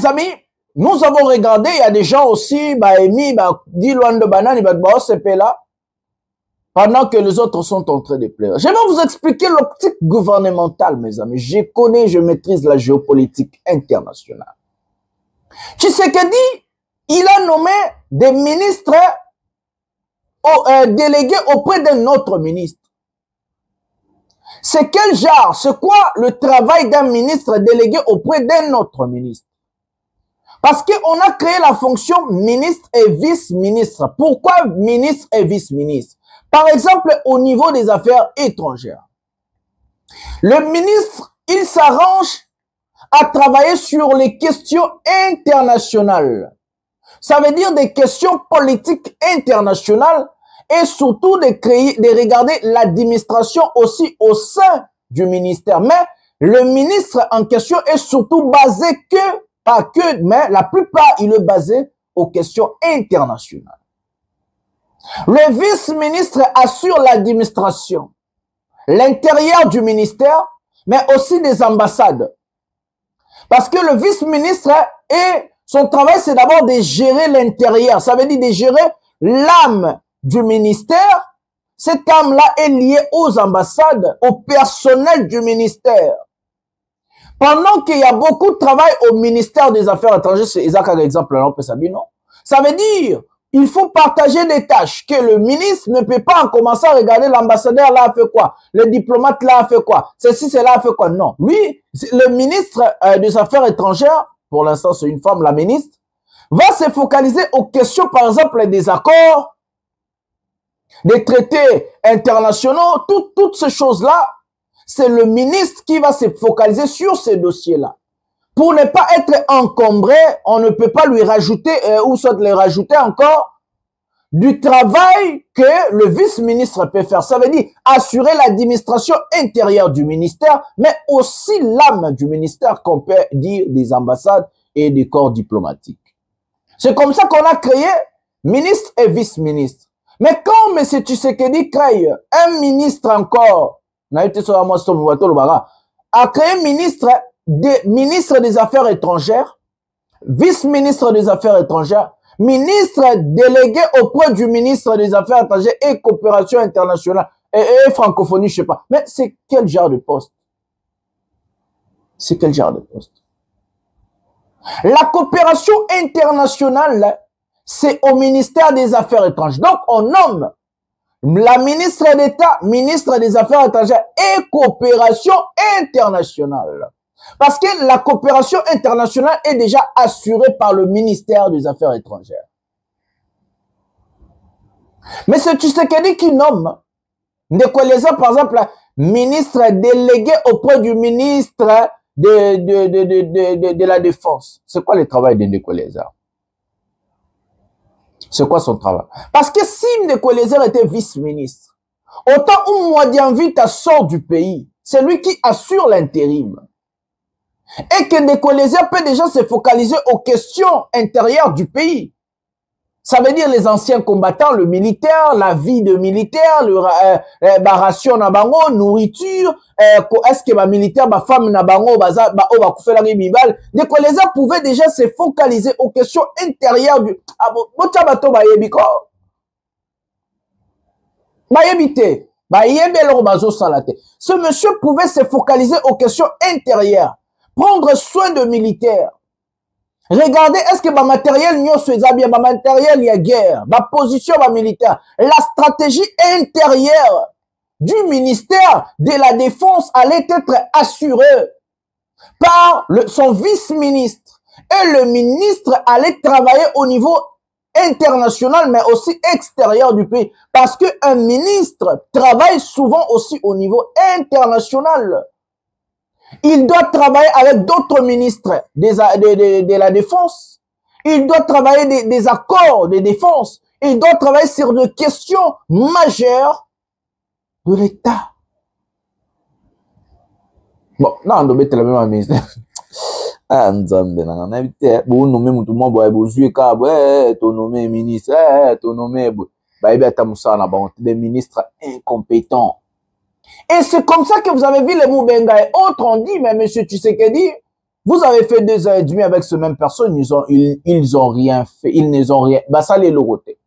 mes amis, nous avons regardé, il y a des gens aussi, dit loin de banane, là, pendant que les autres sont en train de pleurer. Je vais vous expliquer l'optique gouvernementale, mes amis. Je connais, je maîtrise la géopolitique internationale. Tshisekedi, il a nommé des ministres délégués auprès d'un autre ministre. C'est quel genre? C'est quoi le travail d'un ministre délégué auprès d'un autre ministre? Parce qu'on a créé la fonction ministre et vice-ministre. Pourquoi ministre et vice-ministre? Par exemple, au niveau des affaires étrangères. Le ministre, il s'arrange à travailler sur les questions internationales. Ça veut dire des questions politiques internationales et surtout de regarder l'administration aussi au sein du ministère. Mais le ministre en question est surtout basé mais la plupart, il est basé aux questions internationales. Le vice-ministre assure l'administration, l'intérieur du ministère, mais aussi des ambassades. Parce que le vice-ministre, son travail, c'est d'abord de gérer l'intérieur. Ça veut dire de gérer l'âme du ministère. Cette âme-là est liée aux ambassades, au personnel du ministère. Pendant qu'il y a beaucoup de travail au ministère des Affaires étrangères, c'est Isaac par exemple, là, on peut savoir, non? Ça veut dire, il faut partager des tâches, que le ministre ne peut pas en commencer à regarder l'ambassadeur là a fait quoi, le diplomate là a fait quoi, ceci, cela a fait quoi. Non. Lui, le ministre des Affaires étrangères, pour l'instant c'est une femme, la ministre, va se focaliser aux questions, par exemple, des accords, des traités internationaux, toutes ces choses-là. C'est le ministre qui va se focaliser sur ces dossiers-là. Pour ne pas être encombré, on ne peut pas lui rajouter, ou soit les rajouter encore, du travail que le vice-ministre peut faire. Ça veut dire assurer l'administration intérieure du ministère, mais aussi l'âme du ministère, qu'on peut dire des ambassades et des corps diplomatiques. C'est comme ça qu'on a créé ministre et vice-ministre. Mais quand M. Tshisekedi crée un ministre encore, a créé ministre des Affaires étrangères, vice-ministre des Affaires étrangères, ministre délégué auprès du ministre des Affaires étrangères et coopération internationale et francophonie, je sais pas. Mais c'est quel genre de poste? C'est quel genre de poste? La coopération internationale, c'est au ministère des Affaires étrangères. Donc, on nomme la ministre d'État, ministre des Affaires étrangères et coopération internationale. Parce que la coopération internationale est déjà assurée par le ministère des Affaires étrangères. Mais c'est Tshisekedi qui nomme Ndekoleza, par exemple, ministre délégué auprès du ministre de la Défense. C'est quoi le travail de Ndekoleza? C'est quoi son travail? Parce que si Ndekoleza était vice-ministre, autant où Mwadianvita sort du pays, c'est lui qui assure l'intérim. Et que Ndekoleza peut déjà se focaliser aux questions intérieures du pays. Ça veut dire les anciens combattants, le militaire, la vie de militaire, ration na bango, nourriture, est-ce que ma militaire, ma femme na bango, Ndekoleza pouvait déjà se focaliser aux questions intérieures du... Ce monsieur pouvait se focaliser aux questions intérieures, prendre soin de militaires. Regardez, est-ce que ma matériel n'y a bien, ma matériel y a guerre, ma position ma militaire, la stratégie intérieure du ministère de la Défense allait être assurée par son vice-ministre. Et le ministre allait travailler au niveau international, mais aussi extérieur du pays. Parce qu'un ministre travaille souvent aussi au niveau international. Il doit travailler avec d'autres ministres de la Défense. Il doit travailler des accords de défense. Il doit travailler sur des questions majeures de l'État. Bon, non, on doit mettre la même ministre. Ah, Nzambe, on a invité, bon, nommé Moutouma, bon, Bozue, ton nommé ministre, ton nommé, des ministres incompétents. Et c'est comme ça que vous avez vu les Moubenga et autres ont dit, mais M. Tshisekedi, Vous avez fait 2 ans et demi avec ce même personne, ils ont rien fait, ils ne ont rien. Bah, ça les logoté.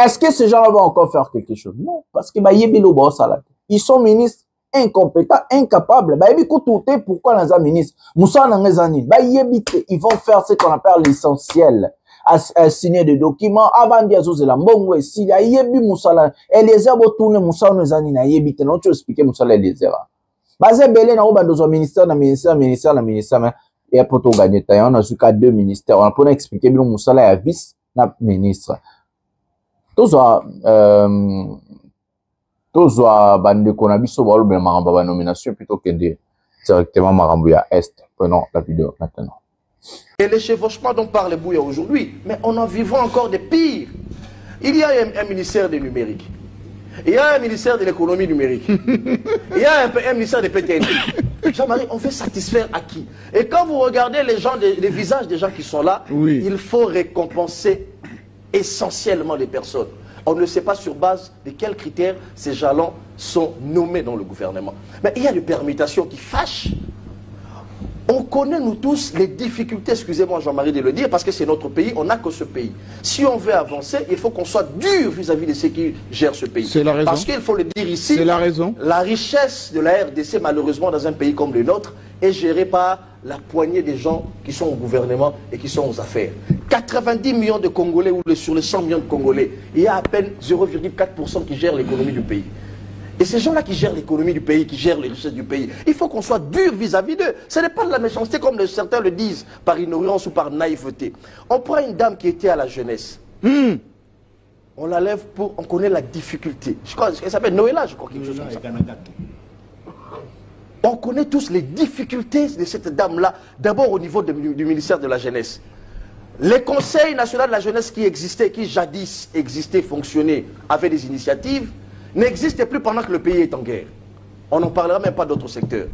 Est-ce que ces gens-là vont encore faire quelque chose? Non, parce que bah, ils sont ministres incompétents, incapables. Bah, pourquoi les ministres? Ils vont faire ce qu'on appelle l'essentiel. À signer des documents avant de dire la bonne si la yebi musala Eliezer tourner musala nos années na yebi non tu expliquer musala Eliezer basé belé na oba dans ministère mais et pour tout gagner on a jusqu'à 2 ministères on a pour expliquer bien musala ya vice na ministre tous bande qu'on a biso ba le maramba ba nomination plutôt que de directement marambo ya est. Prenons la vidéo maintenant. Et les chevauchements dont parle Bouya aujourd'hui, mais on en vivra encore de pire. Il y a un ministère du numérique. Il y a un ministère de l'économie numérique. Il y a un ministère de PTN. Jean-Marie, on veut satisfaire à qui? Et quand vous regardez les visages des gens qui sont là, oui, il faut récompenser essentiellement les personnes. On ne sait pas sur base de quels critères ces jalons sont nommés dans le gouvernement. Mais il y a des permutations qui fâchent. On connaît, nous tous, les difficultés, excusez-moi Jean-Marie de le dire, parce que c'est notre pays, on n'a que ce pays. Si on veut avancer, il faut qu'on soit dur vis-à-vis de ceux qui gèrent ce pays. C'est la raison. Parce qu'il faut le dire ici, c'est la raison. La richesse de la RDC, malheureusement, dans un pays comme le nôtre, est gérée par la poignée des gens qui sont au gouvernement et qui sont aux affaires. 90 millions de Congolais, ou sur les 100 millions de Congolais, il y a à peine 0,4% qui gèrent l'économie du pays. Et ces gens-là qui gèrent l'économie du pays, qui gèrent les richesses du pays, il faut qu'on soit dur vis-à-vis d'eux. Ce n'est pas de la méchanceté comme certains le disent, par ignorance ou par naïveté. On prend une dame qui était à la jeunesse. On la lève pour... On connaît la difficulté. Je crois qu'elle s'appelle Noëlla, je crois, quelque chose comme ça. On connaît tous les difficultés de cette dame-là, d'abord au niveau du ministère de la Jeunesse. Les conseils nationaux de la jeunesse qui existaient, qui jadis existaient, fonctionnaient, avaient des initiatives, n'existe plus pendant que le pays est en guerre. On n'en parlera même pas d'autres secteurs.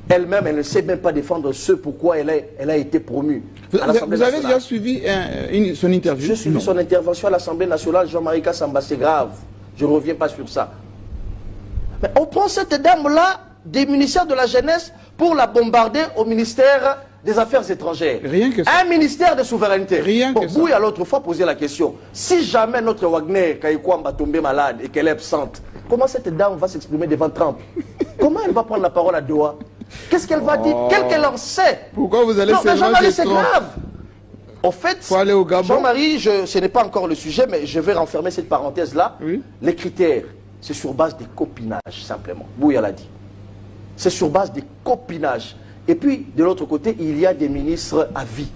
Elle-même, elle ne sait même pas défendre ce pourquoi elle a été promue. Vous avez déjà suivi son interview? J'ai suivi son intervention à l'Assemblée nationale, Jean-Marie Kassamba, c'est grave. Je ne reviens pas sur ça. Mais on prend cette dame-là des ministères de la jeunesse pour la bombarder au ministère des Affaires étrangères. Rien que ça. Un ministère de souveraineté. Rien que ça. Vous, à l'autre fois, posé la question. Si jamais notre Wagner, Kaïkwamba, tombé malade et qu'elle est absente, comment cette dame va s'exprimer devant Trump? Comment elle va prendre la parole à Doha? Qu'est-ce qu'elle va dire? Quel qu'elle en sait? Pourquoi vous allez faire Jean-Marie, c'est grave. En fait, Jean-Marie, ce n'est pas encore le sujet, mais je vais renfermer cette parenthèse-là. Oui. Les critères, c'est sur base des copinages, simplement. Bouya l'a dit. C'est sur base des copinages. Et puis, de l'autre côté, il y a des ministres à vie.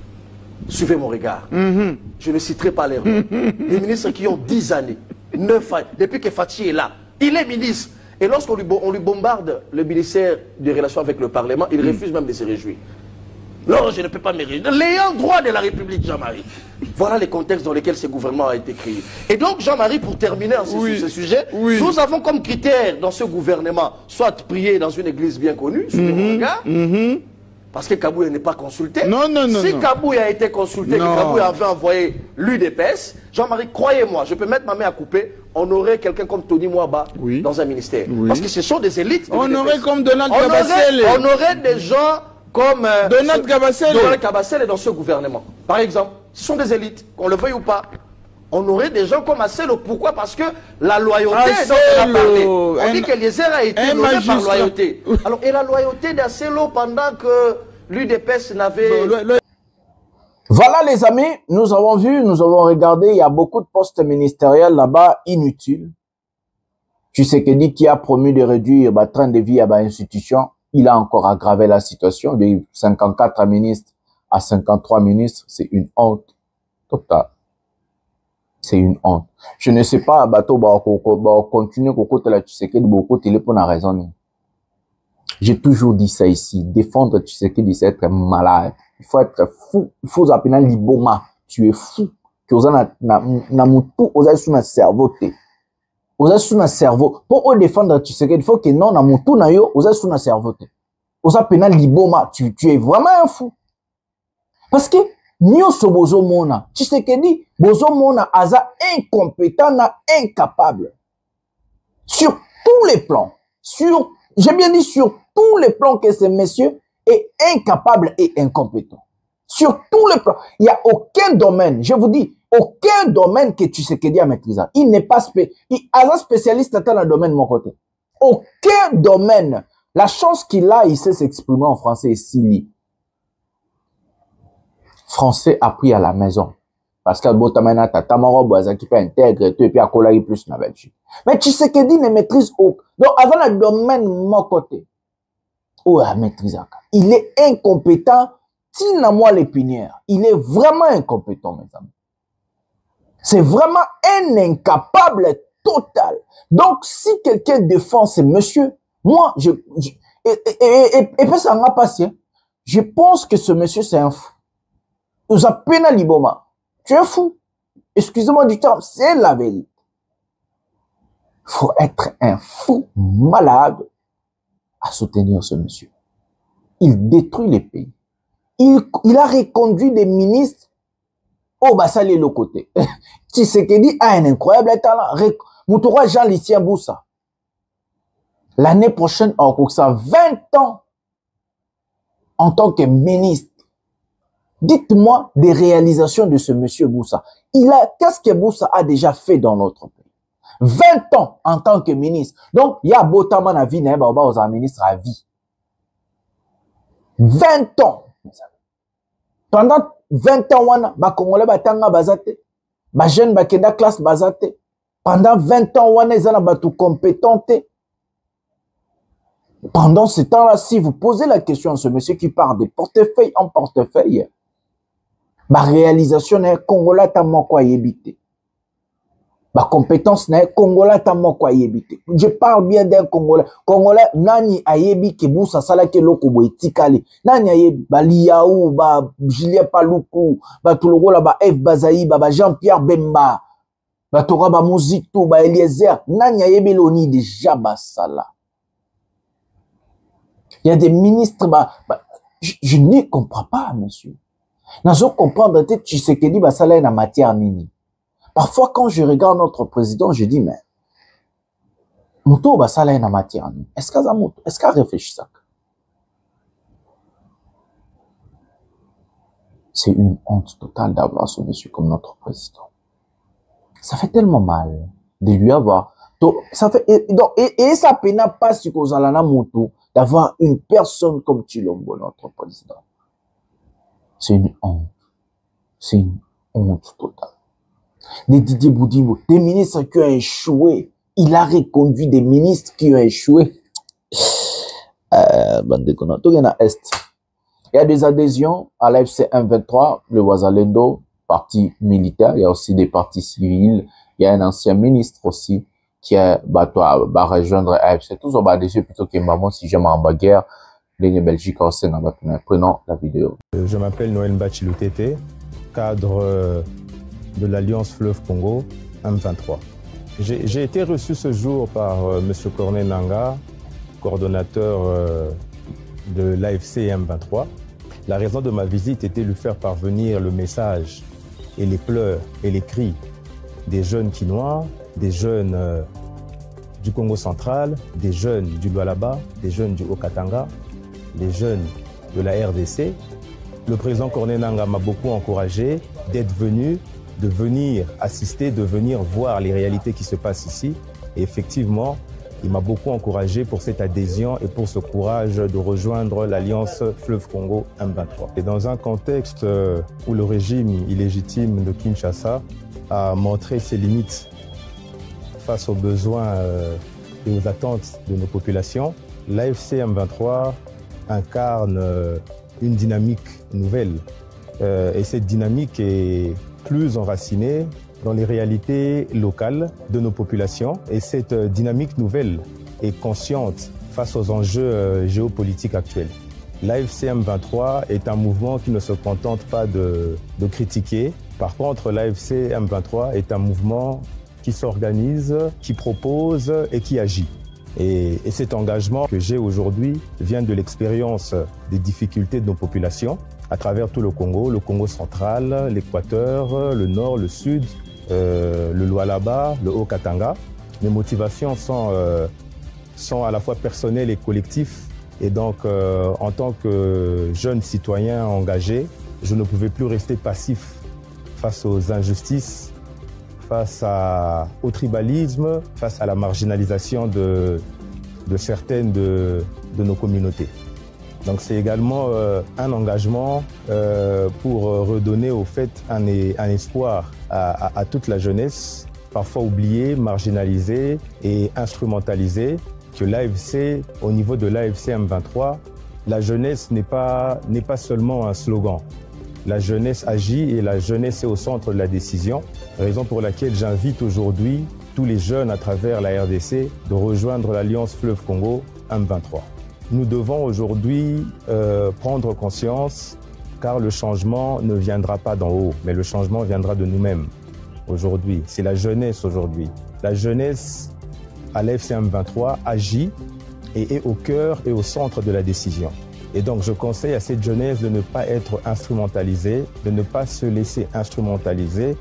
Suivez mon regard. Je ne citerai pas les noms. Des ministres qui ont 10 années, 9 ans, depuis que Fatih est là. Il est ministre. Et lorsqu'on lui bombarde le ministère des Relations avec le Parlement, il refuse même de se réjouir. Non, je ne peux pas me réjouir. L'ayant droit de la République, Jean-Marie. Voilà les contextes dans lesquels ce gouvernement a été créé. Et donc, Jean-Marie, pour terminer sur ce sujet, nous avons comme critère dans ce gouvernement, soit prier dans une église bien connue, sur le regard, parce que Kabouya n'est pas consulté. Si Kabouya a été consulté, que Kabouya avait envoyé l'UDPS, Jean-Marie, croyez-moi, je peux mettre ma main à couper, on aurait quelqu'un comme Tony Mwaba dans un ministère. Parce que ce sont des élites. On aurait comme Donald Kabasele. On aurait des gens comme Donald Kabasele dans ce gouvernement. Par exemple, ce sont des élites, qu'on le veuille ou pas. On aurait des gens comme Asselo. Pourquoi? Parce que la loyauté dont on a parlé. On dit que Eliezer a été nommé par loyauté. Alors, et la loyauté d'Asselo pendant que l'UDPS n'avait... Voilà les amis, nous avons vu, nous avons regardé, il y a beaucoup de postes ministériels là-bas inutiles. Tshisekedi qui a promis de réduire le train de vie à l'institution, il a encore aggravé la situation de 54 ministres à 53 ministres, c'est une honte totale. C'est une honte. Je ne sais pas, bateau, continuer côté la Tshisekedi, beaucoup de pour la raison. J'ai toujours dit ça ici. Défendre Tshisekedi, c'est être malade. Il faut être fou. Il faut appeler l'iboma. Tu es fou. Tu as sous notre cerveau. Vous êtes sous notre cerveau. Pour défendre Tshisekedi, il faut que non, na mutu na yo, vous êtes sous notre cerveau. Vous appelez l'iboma. Tu es vraiment un fou. Parce que, nyonso bozo mona, Tshisekedi, bozo mona, aza incompétent, na incapable. Sur tous les plans. J'ai bien dit sur tous les plans que ce monsieur est incapable et incompétent. Sur tous les plans. Il n'y a aucun domaine, je vous dis, aucun domaine que Tshisekedi a maîtrisé. Il n'est pas spécialiste dans le domaine de mon côté. Aucun domaine. La chance qu'il a, il sait s'exprimer en français et s'il français appris à la maison. Parce que Botamana Tatamaro Boazaki peut intégrer et puis à Kolari plus na Belgique. Mais Tshisekedi ne maîtrise aucun. Donc, avant le domaine de mon côté, oh, il maîtrise. Il est incompétent. Tina moi l'épinière. Il est vraiment incompétent, mes amis. C'est vraiment un incapable total. Donc, si quelqu'un défend ce monsieur, moi, et puis ça m'a passé. Je pense que ce monsieur, c'est un fou. Nous a peine liboma. Tu es fou. Excusez-moi du terme, c'est la vérité. Faut être un fou malade à soutenir ce monsieur. Il détruit les pays. Il a reconduit des ministres. Oh, bah, ça, le côté. Tshisekedi a un incroyable talent. Moutoura Jean-Lucien Boussa. L'année prochaine, encore ça, 20 ans en tant que ministre. Dites-moi des réalisations de ce monsieur Boussa. Qu'est-ce que Boussa a déjà fait dans notre pays? 20 ans en tant que ministre. Donc, il y a Botaman à vie, un ministre à vie. 20 ans. Pendant 20 ans, ba Congolais batanga bazate, ba jeune bakenda classe bazate. Pendant 20 ans, on est en tout compétent. Pendant ce temps-là, si vous posez la question à ce monsieur qui part de portefeuille en portefeuille, ma réalisation est Congolais tamo quoi yébité. Ma compétence n'est Congolais tamo quoi yébité. Je parle bien d'un Congolais. Congolais, nani ayebi ke Boussa sala ke loko bo etikali. Nani ayebi ba Liaou, ba Julien Paluku, ba Toulogola, ba F Bazaï, ba Jean-Pierre Bemba, ba Tora ba Mozito, ba Eliezer. Nani ayebi loni déjà ba sala. Il y a des ministres, je ne comprends pas, monsieur. Je comprends que Tshisekedi basala na matière nini. Parfois, quand je regarde notre président, je dis, mais, Mouto basala na matière nini. Est-ce qu'elle réfléchit ça? C'est une honte totale d'avoir ce monsieur comme notre président. Ça fait tellement mal de lui avoir. Donc, ça fait, et ça peine pas si qu'on a la Mouto d'avoir une personne comme Tshilombo, notre président. C'est une honte. C'est une honte totale. Des Didier Boudimbo, des ministres qui ont échoué. Il a reconduit des ministres qui ont échoué. Il y a des adhésions à l'AFC M23, le Ouazalendo, parti militaire. Il y a aussi des partis civils. Il y a un ancien ministre aussi qui va rejoindre AFC. Tous ont adhéré plutôt que maman si j'aime en bagarre. Les Belgiques aussi, prenons la vidéo. Je m'appelle Noël Mbachilutete, cadre de l'Alliance Fleuve Congo, M23. J'ai été reçu ce jour par M. Corneille Nangaa, coordonnateur de l'AFC M23. La raison de ma visite était de lui faire parvenir le message et les pleurs et les cris des jeunes Kinois, des jeunes du Congo central, des jeunes du Lualaba, des jeunes du Haut-Katanga, des jeunes de la RDC. Le président Corneille Nangaa m'a beaucoup encouragé d'être venu, de venir assister, de venir voir les réalités qui se passent ici. Et effectivement, il m'a beaucoup encouragé pour cette adhésion et pour ce courage de rejoindre l'Alliance Fleuve Congo M23. Et dans un contexte où le régime illégitime de Kinshasa a montré ses limites face aux besoins et aux attentes de nos populations, l'AFC M23 incarne une dynamique nouvelle. Et cette dynamique est plus enracinée dans les réalités locales de nos populations. Et cette dynamique nouvelle est consciente face aux enjeux géopolitiques actuels. L'AFC M23 est un mouvement qui ne se contente pas de critiquer. Par contre, l'AFC M23 est un mouvement qui s'organise, qui propose et qui agit. Et cet engagement que j'ai aujourd'hui vient de l'expérience des difficultés de nos populations à travers tout le Congo central, l'Équateur, le Nord, le Sud, le Lualaba, le Haut-Katanga. Mes motivations sont à la fois personnelles et collectives Et donc, en tant que jeune citoyen engagé, je ne pouvais plus rester passif face aux injustices, face au tribalisme, face à la marginalisation de certaines de nos communautés. Donc c'est également un engagement pour redonner au fait un espoir à toute la jeunesse, parfois oubliée, marginalisée et instrumentalisée, que l'AFC, au niveau de l'AFC M23, la jeunesse n'est pas seulement un slogan. La jeunesse agit et la jeunesse est au centre de la décision, raison pour laquelle j'invite aujourd'hui tous les jeunes à travers la RDC de rejoindre l'Alliance Fleuve Congo M23. Nous devons aujourd'hui prendre conscience, car le changement ne viendra pas d'en haut, mais le changement viendra de nous-mêmes aujourd'hui. C'est la jeunesse aujourd'hui. La jeunesse à l'AFC M23 agit et est au cœur et au centre de la décision. Et donc je conseille à cette jeunesse de ne pas être instrumentalisée, de ne pas se laisser instrumentaliser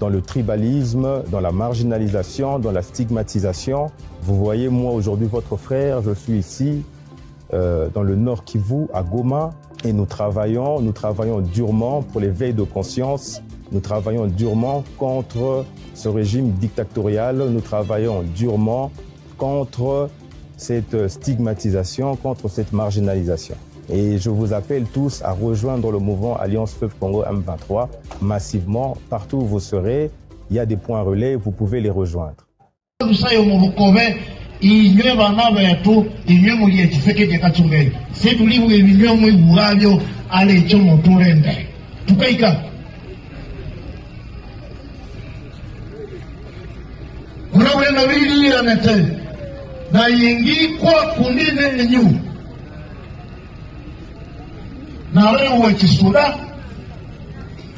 dans le tribalisme, dans la marginalisation, dans la stigmatisation. Vous voyez, moi aujourd'hui, votre frère, je suis ici dans le Nord Kivu, à Goma, et nous travaillons durement pour l'éveil de conscience. Nous travaillons durement contre ce régime dictatorial. Nous travaillons durement contre cette stigmatisation, contre cette marginalisation. Et je vous appelle tous à rejoindre le mouvement Alliance Fleuve Congo M23 massivement. Partout où vous serez, il y a des points relais, vous pouvez les rejoindre. na yengi kwa kundine enyu na wewe chisuda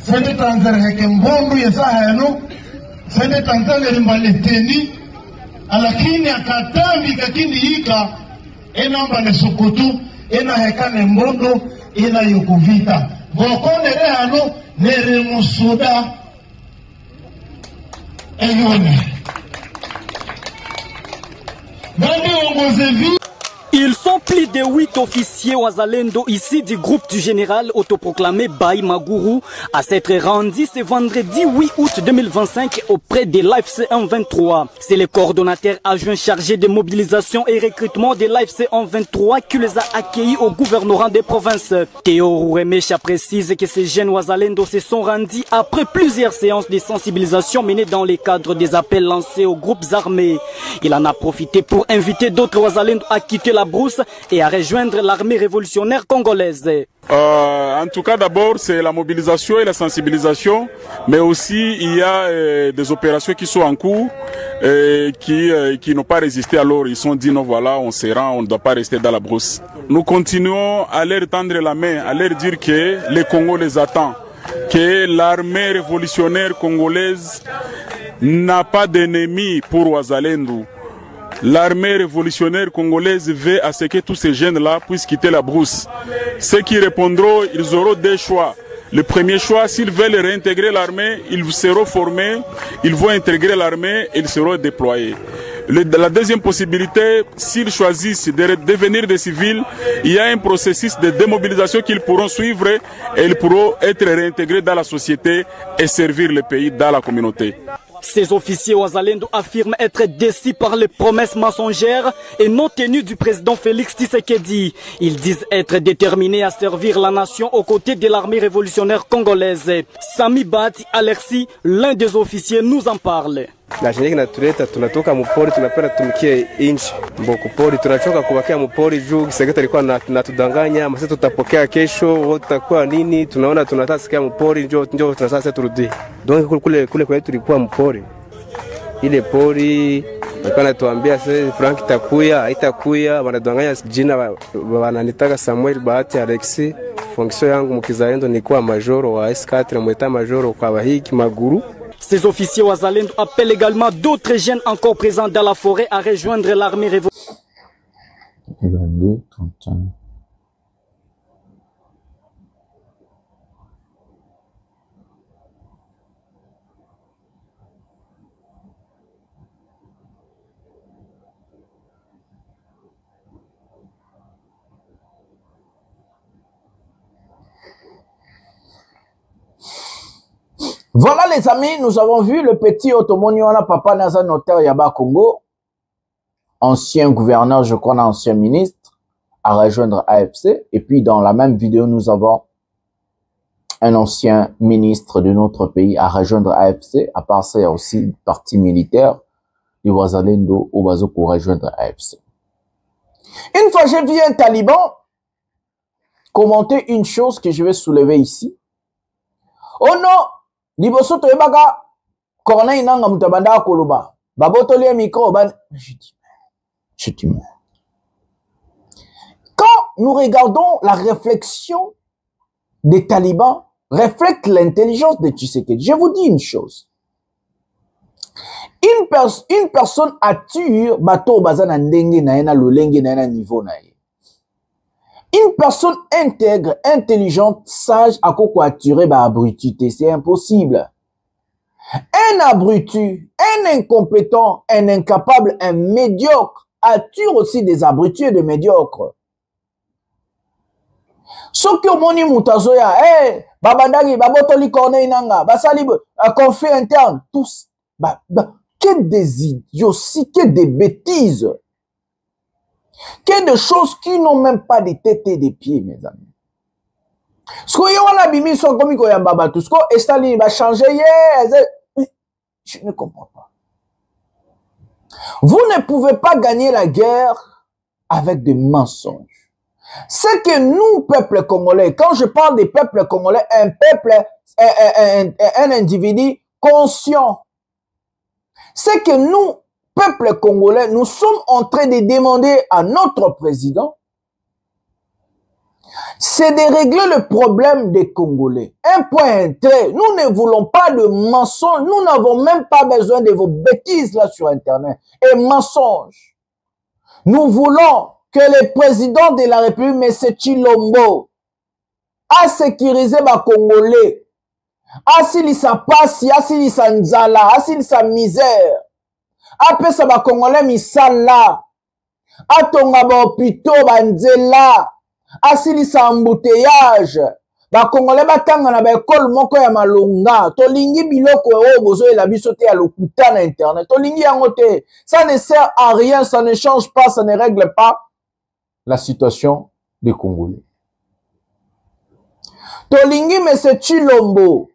sende tanzania heke mbondu yesa hano sende tanzania limbaleteni alakini akatambi kakini hika ena mbale sokotu ena hekane mbondo ena yokuvita ngokone hano nere musuda enyone. Ils sont plus de 8 officiers Wazalendo ici du groupe du général autoproclamé Baï Maguru à s'être rendu ce vendredi 8 août 2025 auprès de l'AFC 123. C'est le coordonnateur adjoint chargé de mobilisation et recrutement de l'AFC 123 qui les a accueillis au gouvernorat des provinces. Théo Rouemecha précise que ces jeunes Wazalendo se sont rendus après plusieurs séances de sensibilisation menées dans le cadre des appels lancés aux groupes armés. Il en a profité pour inviter d'autres Wazalendo à quitter la brousse et à rejoindre l'armée révolutionnaire congolaise. En tout cas, d'abord, c'est la mobilisation et la sensibilisation, mais aussi il y a des opérations qui sont en cours qui n'ont pas résisté. Alors ils sont dit non, voilà, on se rend, on ne doit pas rester dans la brousse. Nous continuons à leur tendre la main, à leur dire que le Congo les attend, que l'armée révolutionnaire congolaise n'a pas d'ennemis pour Wazalendo. L'armée révolutionnaire congolaise veut à ce que tous ces jeunes-là puissent quitter la brousse. Ceux qui répondront, ils auront deux choix. Le premier choix, s'ils veulent réintégrer l'armée, ils seront formés, ils vont intégrer l'armée et ils seront déployés. La deuxième possibilité, s'ils choisissent de devenir des civils, il y a un processus de démobilisation qu'ils pourront suivre et ils pourront être réintégrés dans la société et servir le pays dans la communauté. Ces officiers Wazalendo affirment être déçus par les promesses mensongères et non tenues du président Félix Tshisekedi. Ils disent être déterminés à servir la nation aux côtés de l'armée révolutionnaire congolaise. Sami Bati Alexis, l'un des officiers, nous en parle. Na sheniki natuleta tunatoka mpori tunapenda tumikie inchi mboko pori tunachoka kubakia mpori juu Kisekedi alikuwa natudanganya masa tutapokea kesho wote tutakuwa nini tunaona tunataka sikia mpori njoo tunasasa turudi donc kule kwa tulikuwa mpori ile pori walikuwa natuambia sasa Frank itakuya haitakuya wanadanganya jina wananitaka Samuel Bahati Alexis fonction yangu mkizalendo nilikuwa majoro wa S4 mweta majoro kwa Bahiki Maguru. Ces officiers Wazalendo appellent également d'autres jeunes encore présents dans la forêt à rejoindre l'armée révolutionnaire. Voilà les amis, nous avons vu le petit Otomoniwana Papa Naza Notaire Yaba Congo, ancien gouverneur, je crois, ancien ministre, à rejoindre AFC. Et puis dans la même vidéo, nous avons un ancien ministre de notre pays à rejoindre AFC. À part ça, il y a aussi une partie militaire du Wazalendo au Bazo pour rejoindre AFC. Une fois, j'ai vu un taliban commenter une chose que je vais soulever ici. Oh non! Liboso to ebaka Corneille nanga mutabanda koloba babotoli micro ban je dis quand nous regardons la réflexion des talibans reflète l'intelligence de Tshisekedi. Je vous dis une chose, une personne attire bato bazana ndenge na ena lolenge na ena niveau na ye. Une personne intègre, intelligente, sage, à quoi attirer ba abrutité, c'est impossible. Un abruti, un incompétent, un incapable, un médiocre attire aussi des abrutis et des médiocres. Ce que moni mutazoya, babandagi, babotoli Corneille nanga, basali, conflit interne, tous, que des idioties, que des bêtises. Que de choses qui n'ont même pas de tête et des pieds, mes amis. Ce que yon a bimi son comme ko yamba tout ce que Staline va changer, je ne comprends pas. Vous ne pouvez pas gagner la guerre avec des mensonges. C'est que nous, peuple congolais, quand je parle des peuples congolais, un peuple, un individu conscient, c'est que nous, peuple congolais, nous sommes en train de demander à notre président, c'est de régler le problème des Congolais. Un point intérêt, nous ne voulons pas de mensonges, nous n'avons même pas besoin de vos bêtises là sur Internet. Et mensonges. Nous voulons que le président de la République, M. Tshilombo, a sécurisé les Congolais, a sa passe, a sa nzala, a sa misère. Apesa ba Congolais misala atonga ba hôpitaux banzela asilisa embouteillage ba Congolais batanga na ba école moko ya malonga tolingi biloko oyo bozo ela biso te ya lokuta na internet tolingi yango te, ça ne sert à rien, ça ne change pas, ça ne règle pas la situation des Congolais. Tolingi M. Tshilombo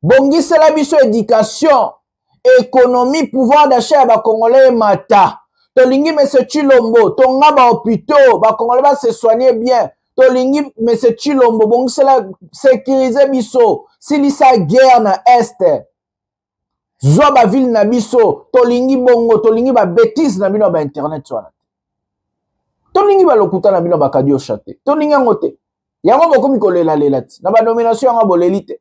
bongisela biso éducation, économie, pouvoir d'achat ba Congolais mata. Tolingi M. Tshilombo, tonga ba hôpitaux, ba Congolais va se soigner bien. Tolingi M. Tshilombo, bon c'est la sécuriser biso. Silisa guerre na est. Zwa ba ville na biso, tolingi bongo, tolingi ba bêtise na bino ba internet swana. Tolingi ba lokuta na bino ba kadio chate. Tolingi ngote. Yango boko mikolela lelati. Na ba nomination nga bolelite.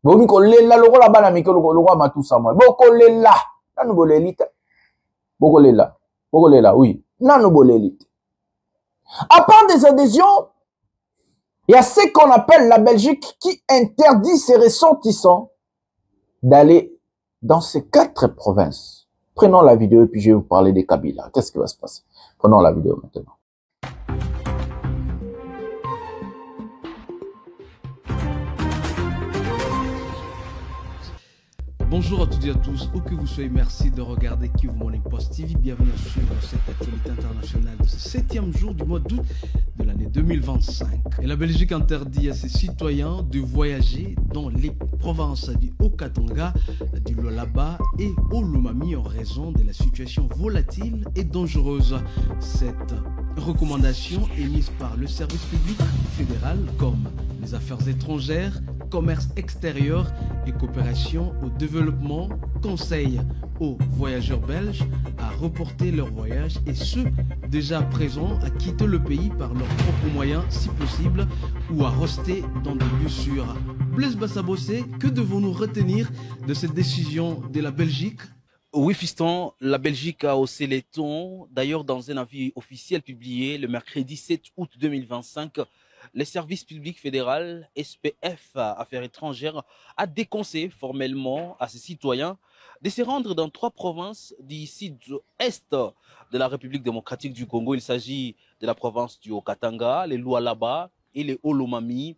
Boko lela lokola bana mikolo lokola matusa moi. Boko lela, nanu bolelita. Boko lela, oui. Nanu bolelite. À part des adhésions, il y a ce qu'on appelle la Belgique qui interdit ses ressortissants d'aller dans ces 4 provinces. Prenons la vidéo et puis je vais vous parler des Kabila. Qu'est-ce qui va se passer? Prenons la vidéo maintenant. Bonjour à toutes et à tous, où que vous soyez, merci de regarder Kivu Morning Post TV. Bienvenue sur cette actualité internationale de ce 7e jour du mois d'août de l'année 2025. Et la Belgique interdit à ses citoyens de voyager dans les provinces du Haut-Katanga, du Lualaba et au Lomami en raison de la situation volatile et dangereuse. Cette recommandation émise par le service public fédéral comme les affaires étrangères, commerce extérieur et coopération au développement conseille aux voyageurs belges à reporter leur voyage et ceux déjà présents à quitter le pays par leurs propres moyens si possible ou à rester dans des lieux sûrs. Blaise Bassabossé, que devons-nous retenir de cette décision de la Belgique? Oui, fiston, la Belgique a haussé les tons. D'ailleurs, dans un avis officiel publié le mercredi 7 août 2025, le service public fédéral, SPF, Affaires étrangères, a déconseillé formellement à ses citoyens de se rendre dans 3 provinces du sud-est de la République démocratique du Congo. Il s'agit de la province du Haut-Katanga, le Lualaba et les Olomami.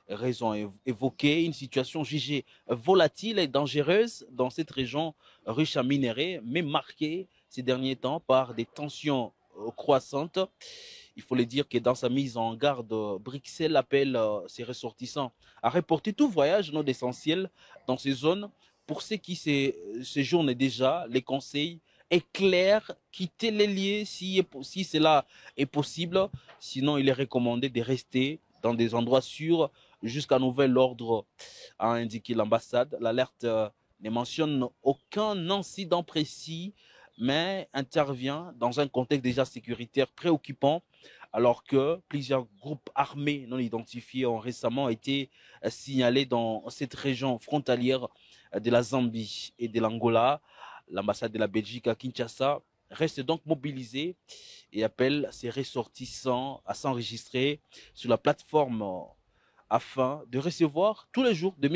Raison évoquée, une situation jugée volatile et dangereuse dans cette région riche en minerais, mais marquée ces derniers temps par des tensions croissantes. Il faut le dire que dans sa mise en garde, Bruxelles appelle ses ressortissants à reporter tout voyage non essentiel dans ces zones. Pour ceux qui séjournent déjà, les conseils est clair, quitter les lieux si cela est possible. Sinon, il est recommandé de rester dans des endroits sûrs jusqu'à nouvel ordre, a indiqué l'ambassade. L'alerte ne mentionne aucun incident précis, mais intervient dans un contexte déjà sécuritaire préoccupant, alors que plusieurs groupes armés non identifiés ont récemment été signalés dans cette région frontalière de la Zambie et de l'Angola. L'ambassade de la Belgique à Kinshasa reste donc mobilisée et appelle ses ressortissants à s'enregistrer sur la plateforme afin de recevoir tous les jours des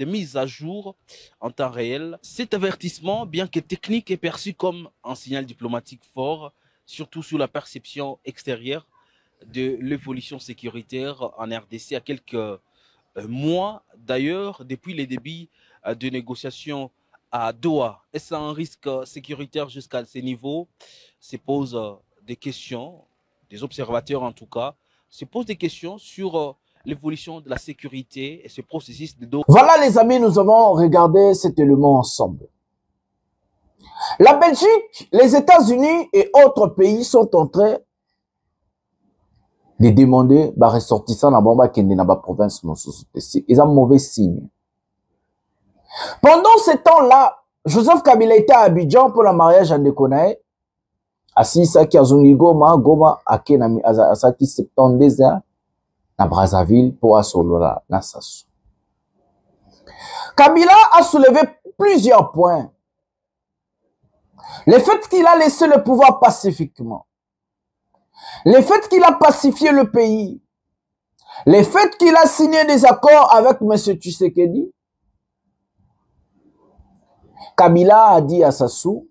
mises à jour en temps réel. Cet avertissement, bien que technique, est perçu comme un signal diplomatique fort, surtout sous la perception extérieure de l'évolution sécuritaire en RDC à quelques mois. D'ailleurs, depuis les débuts de négociations à Doha, est-ce un risque sécuritaire jusqu'à ces niveaux? Se posent des questions, des observateurs en tout cas, se posent des questions sur l'évolution de la sécurité et ce processus de Doha. Voilà les amis, nous avons regardé cet élément ensemble. La Belgique, les États-Unis et autres pays sont en train de demander les ressortissants dans la province. Ils ont un mauvais signe. Pendant ce temps-là, Joseph Kabila était à Abidjan pour le mariage à Ndekonae. Assis Saki Azungi Goma, Goma, Akenami, Asaki 72 ans, à Brazzaville pour Asolola, Nassassou. Kabila a soulevé plusieurs points. Le fait qu'il a laissé le pouvoir pacifiquement. Le fait qu'il a pacifié le pays. Le fait qu'il a signé des accords avec M. Tshisekedi. Kabila a dit à Sassou,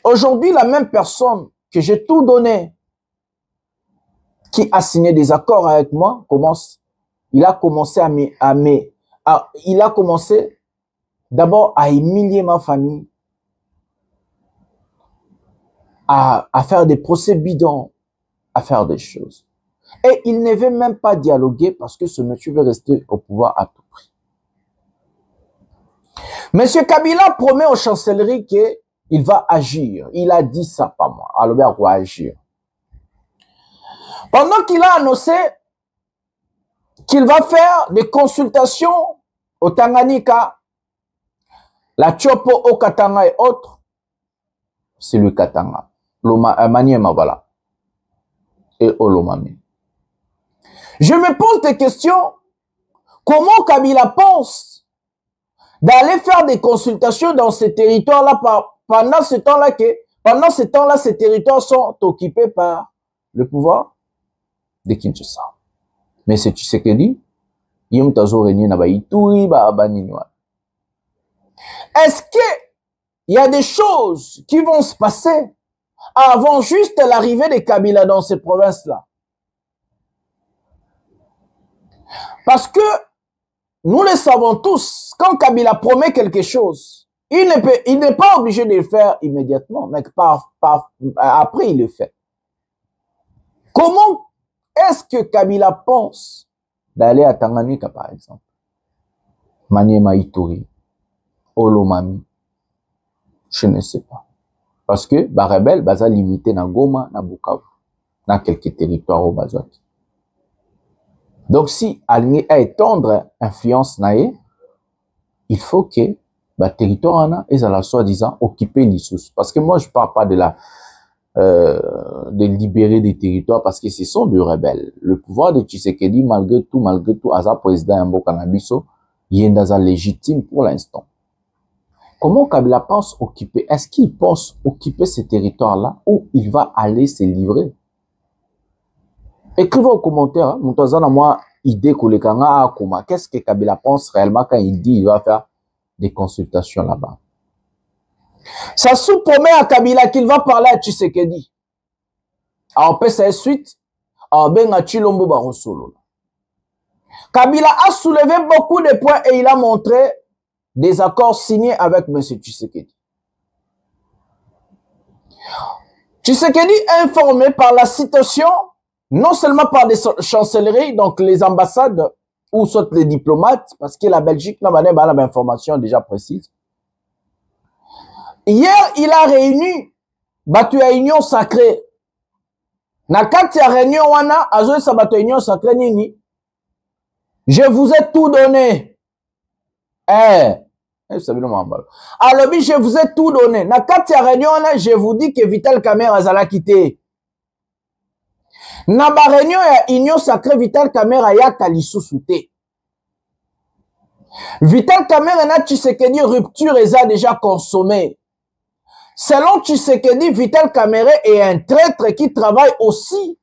aujourd'hui, la même personne que j'ai tout donné, qui a signé des accords avec moi, il a commencé il a commencé d'abord à humilier ma famille, à faire des procès bidons, à faire des choses. Et il ne veut même pas dialoguer parce que ce monsieur veut rester au pouvoir à tout prix. Monsieur Kabila promet aux chancelleries qu'il va agir. Il a dit ça, pas moi. Alors, il va agir. Pendant qu'il a annoncé qu'il va faire des consultations au Tanganyika, la Chopo au Katanga et autres, c'est le Katanga. Maniema, voilà. Et Olomami. Je me pose des questions. Comment Kabila pense d'aller faire des consultations dans ces territoires-là pendant ce temps-là, ces territoires sont occupés par le pouvoir de Kinshasa. Mais c'est Tshisekedi, est-ce qu'il y a des choses qui vont se passer avant juste l'arrivée de Kabila dans ces provinces-là? Parce que nous le savons tous, quand Kabila promet quelque chose, il n'est pas obligé de le faire immédiatement, mais après il le fait. Comment est-ce que Kabila pense d'aller à Tanganyika, par exemple? Maniema Ituri, Olomami, je ne sais pas. Parce que les rebelles sont limités dans Goma, dans Bukavu, dans quelques territoires au Bazouaki. Donc, si aligné à étendre influence naïe, il faut que le territoire est à la soi-disant occupé l'issous. Parce que moi, je ne parle pas de libérer des territoires parce que ce sont des rebelles. Le pouvoir de Tshisekedi, malgré tout, Aza président Mbo Kanabiso, il est dans un légitime pour l'instant. Comment Kabila pense occuper? Est-ce qu'il pense occuper ces territoires-là ou il va aller se livrer? Écrivez au commentaire, moi, idée que qu'est-ce que Kabila pense réellement quand il dit qu'il va faire des consultations là-bas. Sassou promet à Kabila qu'il va parler à Tshisekedi. Alors, PCS suite, Benga Chilombo Barosolo. Kabila a soulevé beaucoup de points et il a montré des accords signés avec M. Tshisekedi. Tshisekedi est informé par la citation, non seulement par des chancelleries, donc les ambassades, ou soit les diplomates, parce que la Belgique n'a pas d'informations déjà précises. Hier, il a réuni Batu à Union Sacrée. Nakati a réunion wana, azoe sa Batu à Union Sacrée nini. Je vous ai tout donné. Alors, je vous ai tout donné. Nakati a réunion wana, je vous dis que Vital Kamerhe azala quitté. Na ba réunion ya Union Sacrée Vital Kamerhe ya kalisu souté. Vital Kamerhe na Tshisekedi rupture eza déjà consommée. Selon Tshisekedi, Vital Kamerhe est un traître qui travaille aussi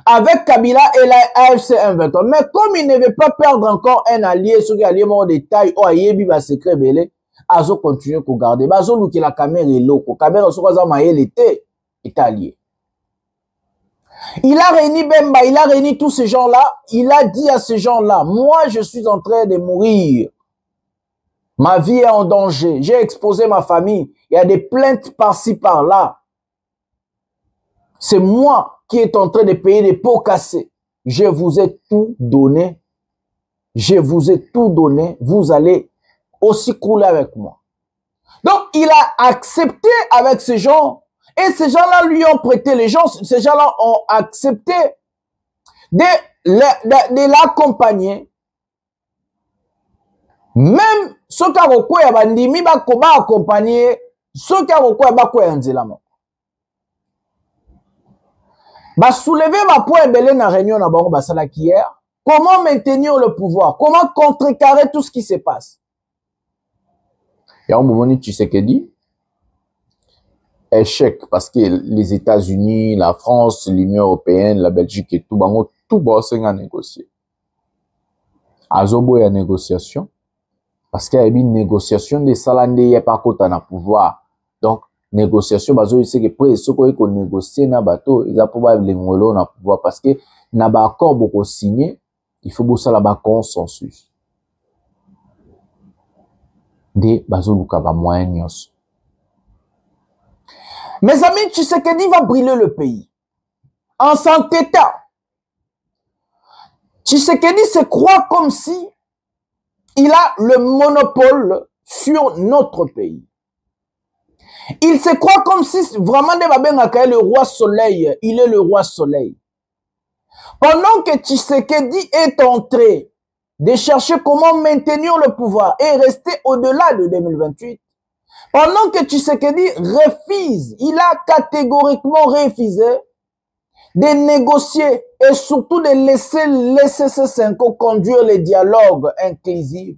avec Kabila et la AFC M23. Mais comme il ne veut pas perdre encore un allié, ce qui est allié mon détail, oh ayebi ba secret belé, azo continue à garder. Bazo luki la Kamerhe est loco. Kamerhe so kaza maye l'été est allié. Il a réuni Bemba, il a réuni tous ces gens-là. Il a dit à ces gens-là, moi je suis en train de mourir. Ma vie est en danger. J'ai exposé ma famille. Il y a des plaintes par-ci, par-là. C'est moi qui est en train de payer des pots cassés. Je vous ai tout donné. Je vous ai tout donné. Vous allez aussi couler avec moi. Donc, il a accepté avec ces gens. Et ces gens-là lui ont prêté les gens. Ces gens-là ont accepté de l'accompagner. Même ceux qui ont quoi bandimi ba koba accompagner ceux qui ont quoi ba quoi nzela mo ba soulever ma point belé na réunion na bango basala hier. Comment maintenir le pouvoir, comment contrecarrer tout ce qui se passe. Ya Mbomoni Tshisekedi échec parce que les États-Unis, la France, l'Union européenne, la Belgique et tout bango tout bosse à négocier. Azobo ya négociation. Parce qu'il y a une négociation de Salandé, il n'y a pas qu'au temps pouvoir. Donc, négociation, bazo, il sait que pour ceux qui ont négocié na bateau, ils ont pouvoir les ngolo na pouvoir. Parce que, na ba accord beaucoup signé, il faut bosser là-bas consensus. De bazo luka ba moyen nyos. Mes amis, Tshisekedi va brûler le pays. En s'entêtant. Tshisekedi se croit comme si il a le monopole sur notre pays. Il se croit comme si vraiment le roi soleil, il est le roi soleil. Pendant que Tshisekedi est en train de chercher comment maintenir le pouvoir et rester au-delà de 2028, pendant que Tshisekedi refuse, il a catégoriquement refusé de négocier et surtout de laisser ces 5 ans conduire les dialogues inclusifs.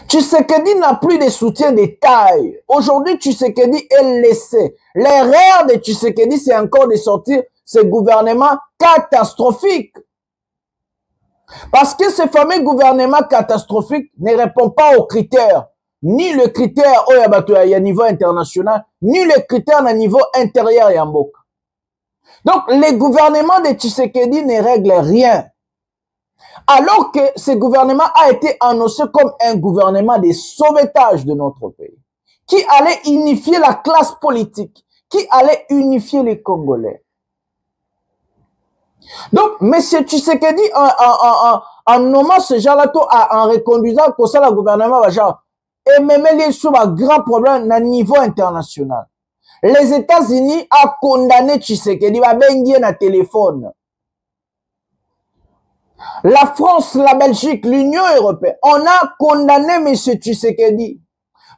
Tshisekedi n'a plus de soutien de taille. Aujourd'hui, Tshisekedi est laissé. L'erreur de Tshisekedi, c'est encore de sortir ce gouvernement catastrophique. Parce que ce fameux gouvernement catastrophique ne répond pas aux critères. Ni le critère au niveau international, ni le critère au niveau intérieur et en Mboka. Donc, le gouvernement de Tshisekedi ne règle rien. Alors que ce gouvernement a été annoncé comme un gouvernement de sauvetage de notre pays, qui allait unifier la classe politique, qui allait unifier les Congolais. Donc, M. Tshisekedi, en nommant ce genre-là, en reconduisant comme ça le gouvernement, et même les sous un grand problème à niveau international. Les États-Unis ont condamné Tshisekedi, va bengier na téléphone. La France, la Belgique, l'Union européenne, on a condamné M. Tshisekedi.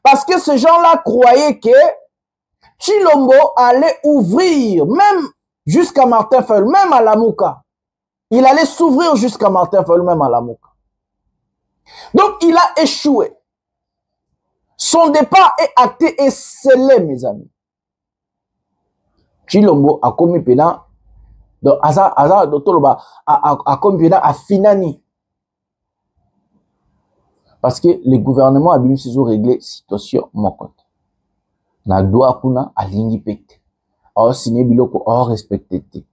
Parce que ces gens-là croyaient que Chilombo allait ouvrir, même jusqu'à Martin Fayulu, même à Lamouka. Il allait s'ouvrir jusqu'à Martin Fayulu, même à Lamouka. Donc, il a échoué. Son départ est acté et scellé, mes amis. Chilombo a commis pénal. Donc, a commis pénal à Finani. Parce que le gouvernement a voulu se régler la situation mon compte. Na doa kuna a lingi pete. A signé biloko a respecté.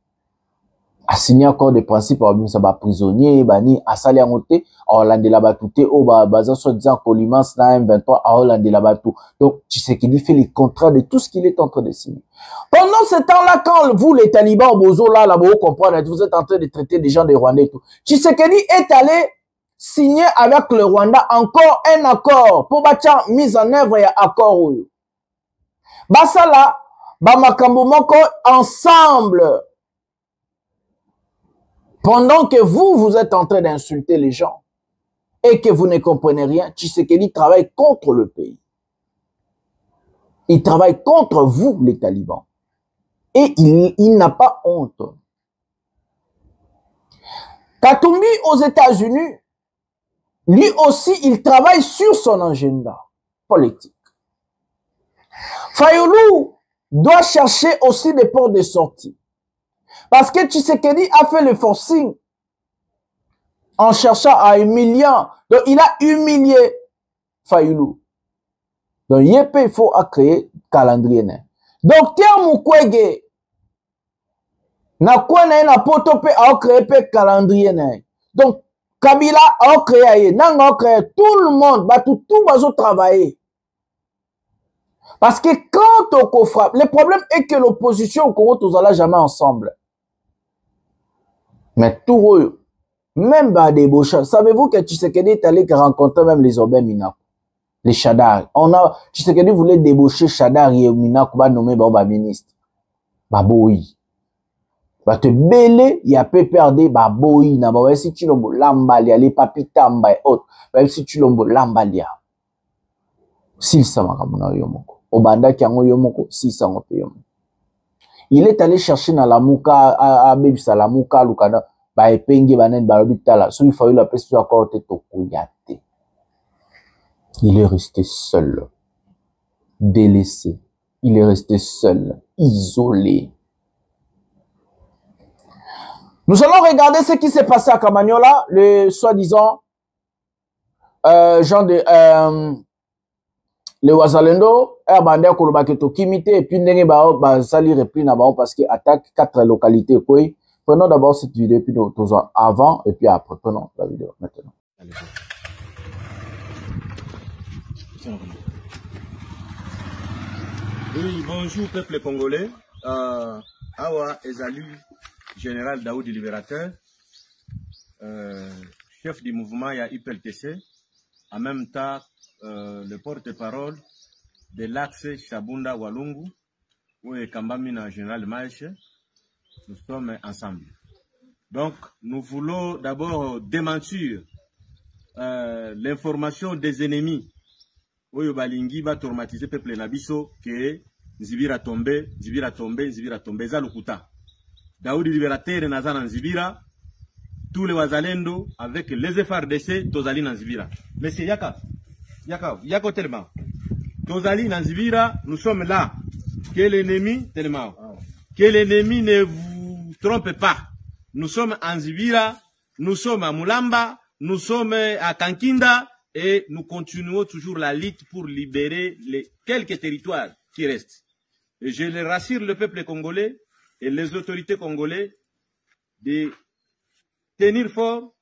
a signé accord de principe à un prisonnier, bani a salé en côté, à Hollande la batouté, au bazar soit disant Colimans na M23 à Hollande la batou. Donc Tshisekedi fait les contrats de tout ce qu'il est en train de signer. Pendant ce temps-là, quand vous les talibans au Bozo là, vous comprenez, vous êtes en train de traiter des gens des Rwandais et tout. Tshisekedi est allé signer avec le Rwanda encore un accord pour bâtir mise en œuvre et accord. Basala, bamakambo moko ensemble. Pendant que vous êtes en train d'insulter les gens et que vous ne comprenez rien, Tshisekedi travaille contre le pays. Il travaille contre vous, les talibans. Et il n'a pas honte. Katumbi aux États-Unis, lui aussi, il travaille sur son agenda politique. Fayoulou doit chercher aussi des ports de sortie. Parce que Tshisekedi a fait le forcing en cherchant à humilier. Donc, il a humilié Fayoulou. Donc, il faut créer calendrier. Docteur Mukwege, na quoi na potope a créé calendrier. Donc, Kabila a créé, n'a créé tout le monde, tout va travailler. Parce que quand on frappe, le problème est que l'opposition au Congo, tous allons jamais ensemble. Mais tout, même débauchage. Savez-vous que Tshisekedi est allé rencontrer même les Obé Minaku, les Chadar. Tshisekedi voulait débaucher Chadar et Minaku, nommer ministre. Baboui. Va te belé, il y a PPRD, baboui, na ba si tu lombo lambalia, les papitamba et autres. Si tu lombo lambalia. S'il s'amarabona yomoko. Obanda qui a yomoko, si ça on peut yomoko. Il est allé chercher dans la mouka, à Bébisa, la mouka, Lukana, bah, et pengi, banen, barobitala, celui qui a eu la peste à côté de Kouyate. Il est resté seul, délaissé. Il est resté seul, isolé. Nous allons regarder ce qui s'est passé à Kamanyola, le soi-disant, genre de, le Wazalendo, Airbander Kolobaketo Kimite, et puis Ndenge Bao, Sali repris Nabao parce qu'il attaque 4 localités. Prenons d'abord cette vidéo, puis nous avant et puis après. Prenons la vidéo maintenant. Oui, bonjour peuple congolais. Awa Ezalu, général Daoudi Libérateur, chef du mouvement ya IPLTC, en même temps le porte-parole de l'axe Chabunda Walungu, où est Kambamina général Maïche. Nous sommes ensemble. Donc, nous voulons d'abord démentir l'information des ennemis. Où Balingi va traumatiser le peuple Nabiso, que Nzibira tombé, Nzibira tombé, Nzibira tombé, Zalukuta. Daoudi Libérateur Nazan Nzibira, tous les Wazalendo avec les FRDC, Tozali Nzibira. Mais c'est Yako tellement. Tozali Nzibira, nous sommes là. Que l'ennemi, tellement. Que l'ennemi ne vous trompe pas. Nous sommes en Nzibira, nous sommes à Mulamba, nous sommes à Kankinda et nous continuons toujours la lutte pour libérer les quelques territoires qui restent. Et je le rassure le peuple congolais et les autorités congolaises de tenir fort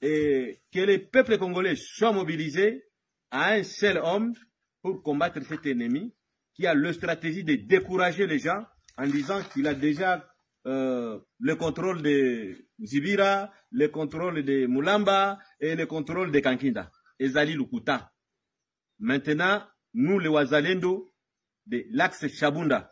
et que les peuples congolais soient mobilisés à un seul homme pour combattre cet ennemi qui a la stratégie de décourager les gens en disant qu'il a déjà le contrôle de Zibira, le contrôle de Mulamba et le contrôle de Kankinda. Ezali Lukuta. Maintenant, nous les Wazalendo de l'axe Chabunda,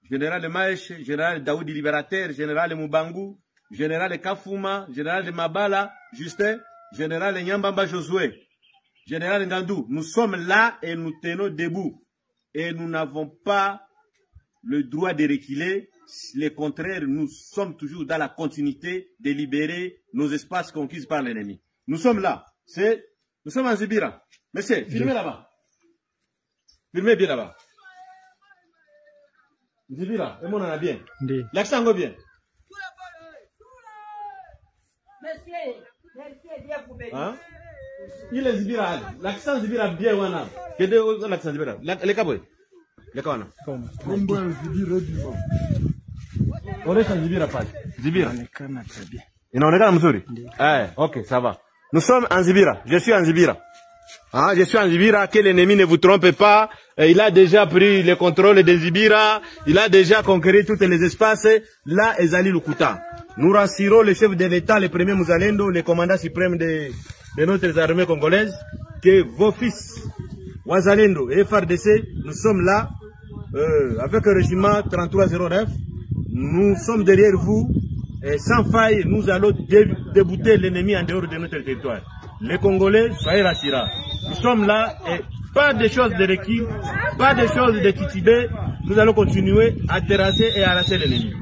général Maïch, général Daoudi Libérateur, général Mubangu, général Kafuma, général Mabala, Justin, général Nyambamba Josué, général Ngandou, nous sommes là et nous tenons debout. Et nous n'avons pas le droit de reculer. Le contraire, nous sommes toujours dans la continuité de libérer nos espaces conquis par l'ennemi. Nous sommes là. Nous sommes en Zibira. Monsieur, filmez là-bas. Filmez bien là-bas. Zibira, et moi on en a bien. L'accent go bien. Hein? Il est Zibira. L'accent Zibira bien wana. Quel est l'accent Zibira? Les caboy. Les cawana. Onesha Nzibira pale. Nzibira. Inaonekana mzuri? Ok, ça va. Nous sommes en Nzibira. Je suis en Nzibira. Hein, je suis en Nzibira, que l'ennemi ne vous trompe pas. Il a déjà pris le contrôle de Nzibira. Il a déjà conquéri tous les espaces. Là, Ezali Lukuta. Nous rassurons le chef de l'État, le premier Mouzalendo, le commandant suprême de notre armée congolaise, que vos fils, Wazalendo et FARDC, nous sommes là, avec le régiment 3309. Nous sommes derrière vous. Et sans faille, nous allons débouter l'ennemi en dehors de notre territoire. Les Congolais, soyez rassurés. Nous sommes là et pas de choses de requis, pas de choses de titubé. Nous allons continuer à terrasser et à arracher l'ennemi.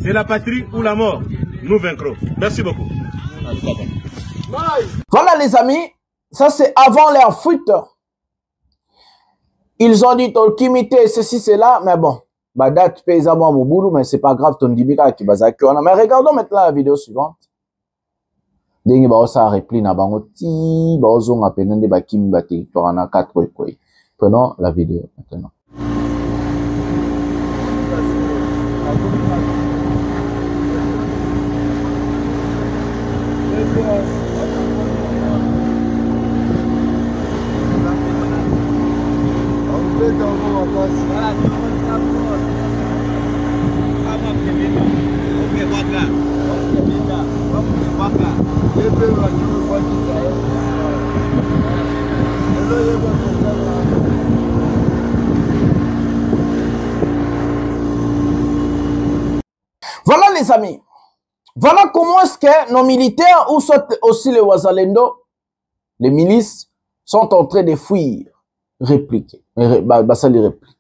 C'est la patrie ou la mort. Nous vaincrons. Merci beaucoup. Voilà les amis, ça c'est avant leur fuite. Ils ont dit Tolkimité, ceci, cela, mais bon. Date paysamment mon boulot, mais c'est pas grave, ton dibika qui basa. Mais regardons maintenant la vidéo suivante. Dengue ba osa repli na bango ti ba ozo nga penende ba kimi ba territoire na 4 quoi. Prenons la vidéo maintenant. Voilà les amis, voilà comment est-ce que nos militaires ou soit aussi les Wazalendo, les milices, sont en train de fuir, répliquer, ça les réplique.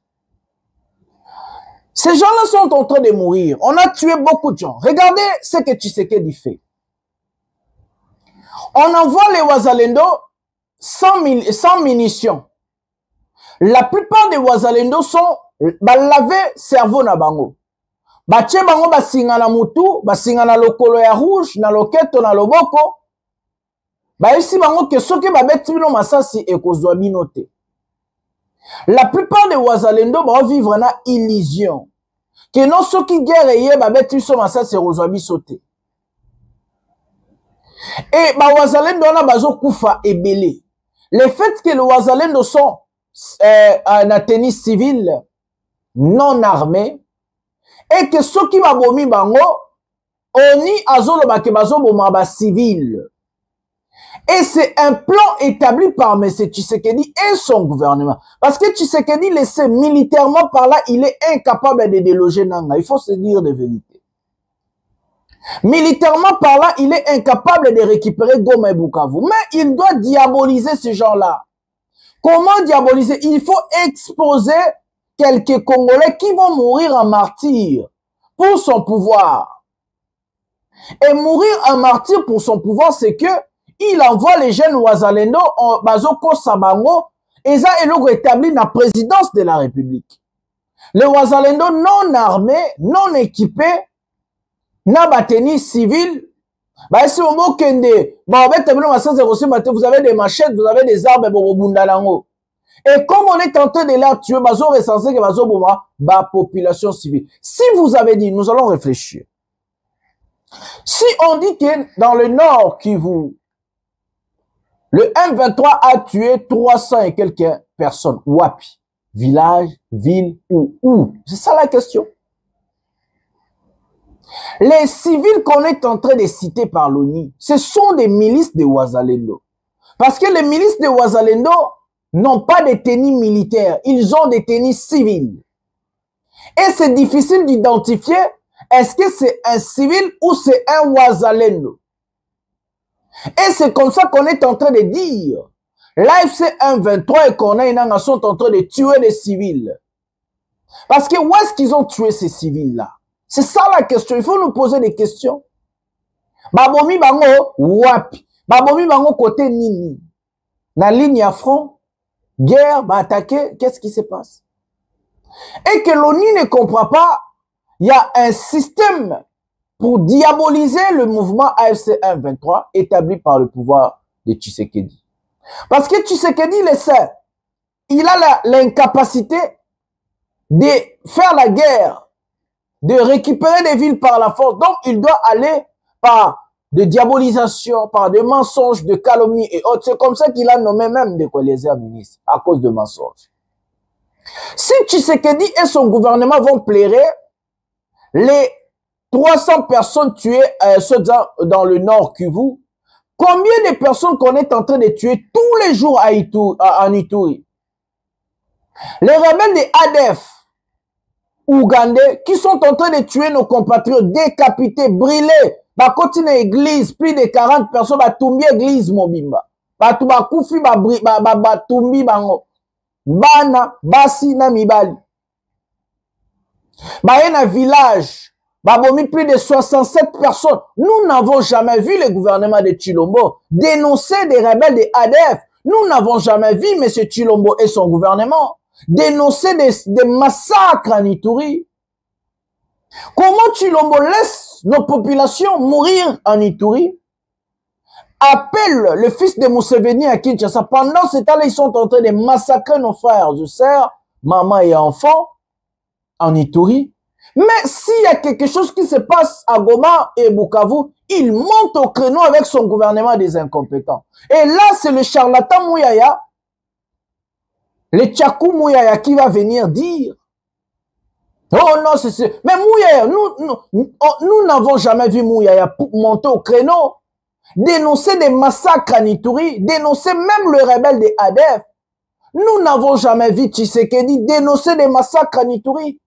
Ces gens-là sont en train de mourir. On a tué beaucoup de gens. Regardez ce que Tshisekedi fait. On envoie les Wazalendo sans munitions. La plupart des Wazalendo sont lavés cerveau na bango. Bache bango basinga na mutu, basinga na lokolo ya rouge, na loketo na loboko. Isi bango ke soki babeti bino masasi ekozwa bino te. La plupart des Wazalendo ba vivre na illusion. Que non soki guerre ye babeti biso masasi ekozwa biso te. Et ba Wazalendo na bazo kufa ebele. Le fait que les Wazalendo sont en tenue civile non armée et que ceux qui babomi bango oni azolo ba ke bazo boma ba civil. Et c'est un plan établi par M. Tshisekedi et son gouvernement. Parce que Tshisekedi, laissé militairement par là, il est incapable de déloger Nanga. Il faut se dire de vérité. Militairement par là, il est incapable de récupérer Goma et Bukavu. Mais il doit diaboliser ces gens-là. Comment diaboliser? Il faut exposer quelques Congolais qui vont mourir en martyr pour son pouvoir. Et mourir en martyr pour son pouvoir, c'est que il envoie les jeunes Wazalendo en Bazoko Sabango et ça est le établi dans la présidence de la République. Les Wazalendo non armés, non équipés, n'a pas tenue civile. Si vous avez des machettes, vous avez des armes, et comme on est tenté de les tuer, bazo recensé que bazo boma ba population civile. Si vous avez dit, nous allons réfléchir. Si on dit que dans le nord Kivu, le M23 a tué 300 et quelques personnes. Wapi? Village, ville, où? C'est ça la question. Les civils qu'on est en train de citer par l'ONU, ce sont des milices de Wazalendo. Parce que les milices de Wazalendo n'ont pas de tenue militaire, ils ont des tenues civiles. Et c'est difficile d'identifier est-ce que c'est un civil ou c'est un Wazalendo. Et c'est comme ça qu'on est en train de dire l'AFC M23 et qu'on sont en train de tuer les civils. Parce que où est-ce qu'ils ont tué ces civils-là? C'est ça la question. Il faut nous poser des questions. Babomi bango wapi? Babomi bango côté nini? La ligne à front, guerre, attaquer, qu'est-ce qui se passe? Et que l'ONU ne comprend pas, il y a un système pour diaboliser le mouvement AFC M23 établi par le pouvoir de Tshisekedi. Parce que Tshisekedi le sait, il a l'incapacité de faire la guerre de récupérer des villes par la force. Donc, il doit aller par de diabolisation, par des mensonges, de calomnie et autres. C'est comme ça qu'il a nommé même des Eliezer ministres, à cause de mensonges. Si Tshisekedi et son gouvernement vont plairer, les 300 personnes tuées dans le nord Kivu, combien de personnes qu'on est en train de tuer tous les jours en Ituri? Les rebelles des ADF ougandais qui sont en train de tuer nos compatriotes, décapités, brûlés, bah continue église, plus de 40 personnes, bah tumbi église mobimba, bah tout bah koufi bah tumbi bango, bana basi na mibali, bah y a un village, bah bomi plus de 67 personnes. Nous n'avons jamais vu le gouvernement de Tshilombo dénoncer des rebelles de ADF. Nous n'avons jamais vu M. Tshilombo et son gouvernement dénoncer des massacres en Ituri. Comment Tshilombo laisse nos populations mourir en Ituri? Appelle le fils de Museveni à Kinshasa. Pendant ce temps-là, ils sont en train de massacrer nos frères et sœurs, maman et enfants, en Ituri. Mais s'il y a quelque chose qui se passe à Goma et Bukavu, il monte au créneau avec son gouvernement des incompétents. Et là, c'est le charlatan Mouyaya, le Tchakou Mouyaya qui va venir dire oh non, c'est... Mais Mouyaya, nous n'avons jamais vu Mouyaya monter au créneau, dénoncer des massacres en Ituri, dénoncer même le rebelle des ADF. Nous n'avons jamais vu Tshisekedi dénoncer des massacres en Ituri.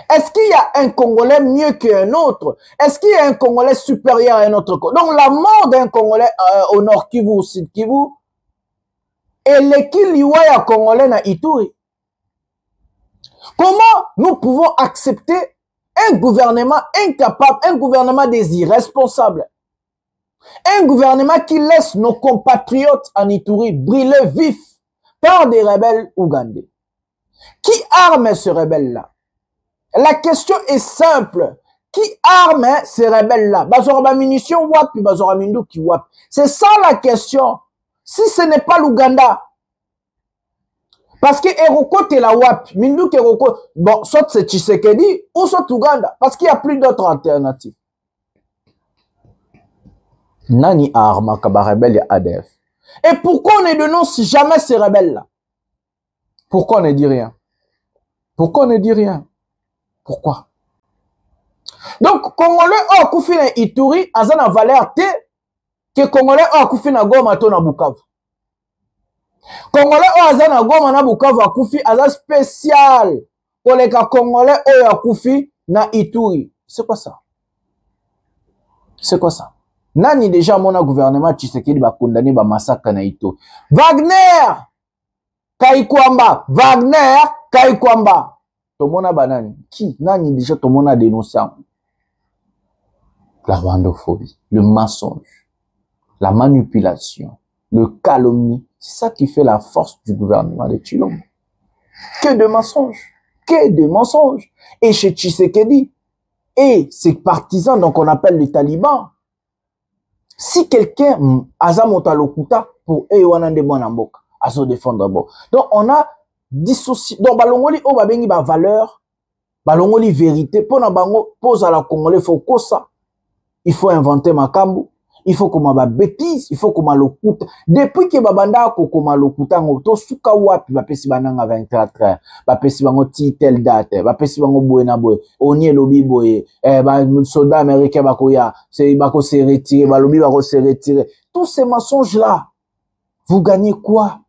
Est-ce qu'il y a un Congolais mieux qu'un autre? Est-ce qu'il y a un Congolais supérieur à un autre? Donc la mort d'un Congolais au nord Kivu, au sud Kivu, et l'équilibre Congolais na Ituri. Comment nous pouvons accepter un gouvernement incapable, un gouvernement des irresponsables, un gouvernement qui laisse nos compatriotes en Ituri brûler vifs par des rebelles ougandais? Qui arme ces rebelles-là? La question est simple. Qui arme ces rebelles-là? Bazora munitions wapi, bazora minduki wapi. C'est ça la question. Si ce n'est pas l'Ouganda. Parce que Eroko te la wapi. Minduki Eroko. Bon, soit c'est Tshisekedi ou soit Ouganda. Parce qu'il n'y a plus d'autres alternatives. Nani arma kaba rebelle et ADF. Et pourquoi on ne dénonce jamais ces rebelles-là? Pourquoi on ne dit rien? Pourquoi on ne dit rien? Pourquoi? Donc, Congolais ont koufi na Ituri, azana valeur te, que Congolais ont koufi na Goma to na Bukavu. Congolais ont azana Goma na Bukavu a koufi, azana spécial. Pour les Congolais ont koufi na Ituri. C'est quoi ça? C'est quoi ça? Nani déjà mon gouvernement Tshisekedi ba condamné ba massacre na Ituri. Wagner! Kaikwamba! Wagner! Kaikwamba! Tomona banani. Qui? Nani déjà tomona dénoncé? La rwandophobie, le mensonge, la manipulation, le calomnie. C'est ça qui fait la force du gouvernement de Tshilombo. Que de mensonges. Que de mensonges. Et chez Tshisekedi et ses partisans, donc on appelle les talibans, si quelqu'un azamota lokuta pour ewanande bonamboka, à se défendre bon. Donc on a dissocié. Donc balongoli o babengi ba valeur, balongoli vérité. Pour na bango pose à la Congolais faut que ça. Il faut inventer makambu. Il faut qu'on ma bêtise. Il faut qu'on ma lokuta. Depuis que babanda ko ma lokuta ngoto suka wapi ba pesi bananga 24 heures. Ba pesi bango ti telle date. Ba pesi bango boye na boye. Oni lobi boye. Ba soldat américain bakoya. C'est bako se retirer. Ba lobi bako se retirer. Tous ces mensonges là. Vous gagnez quoi?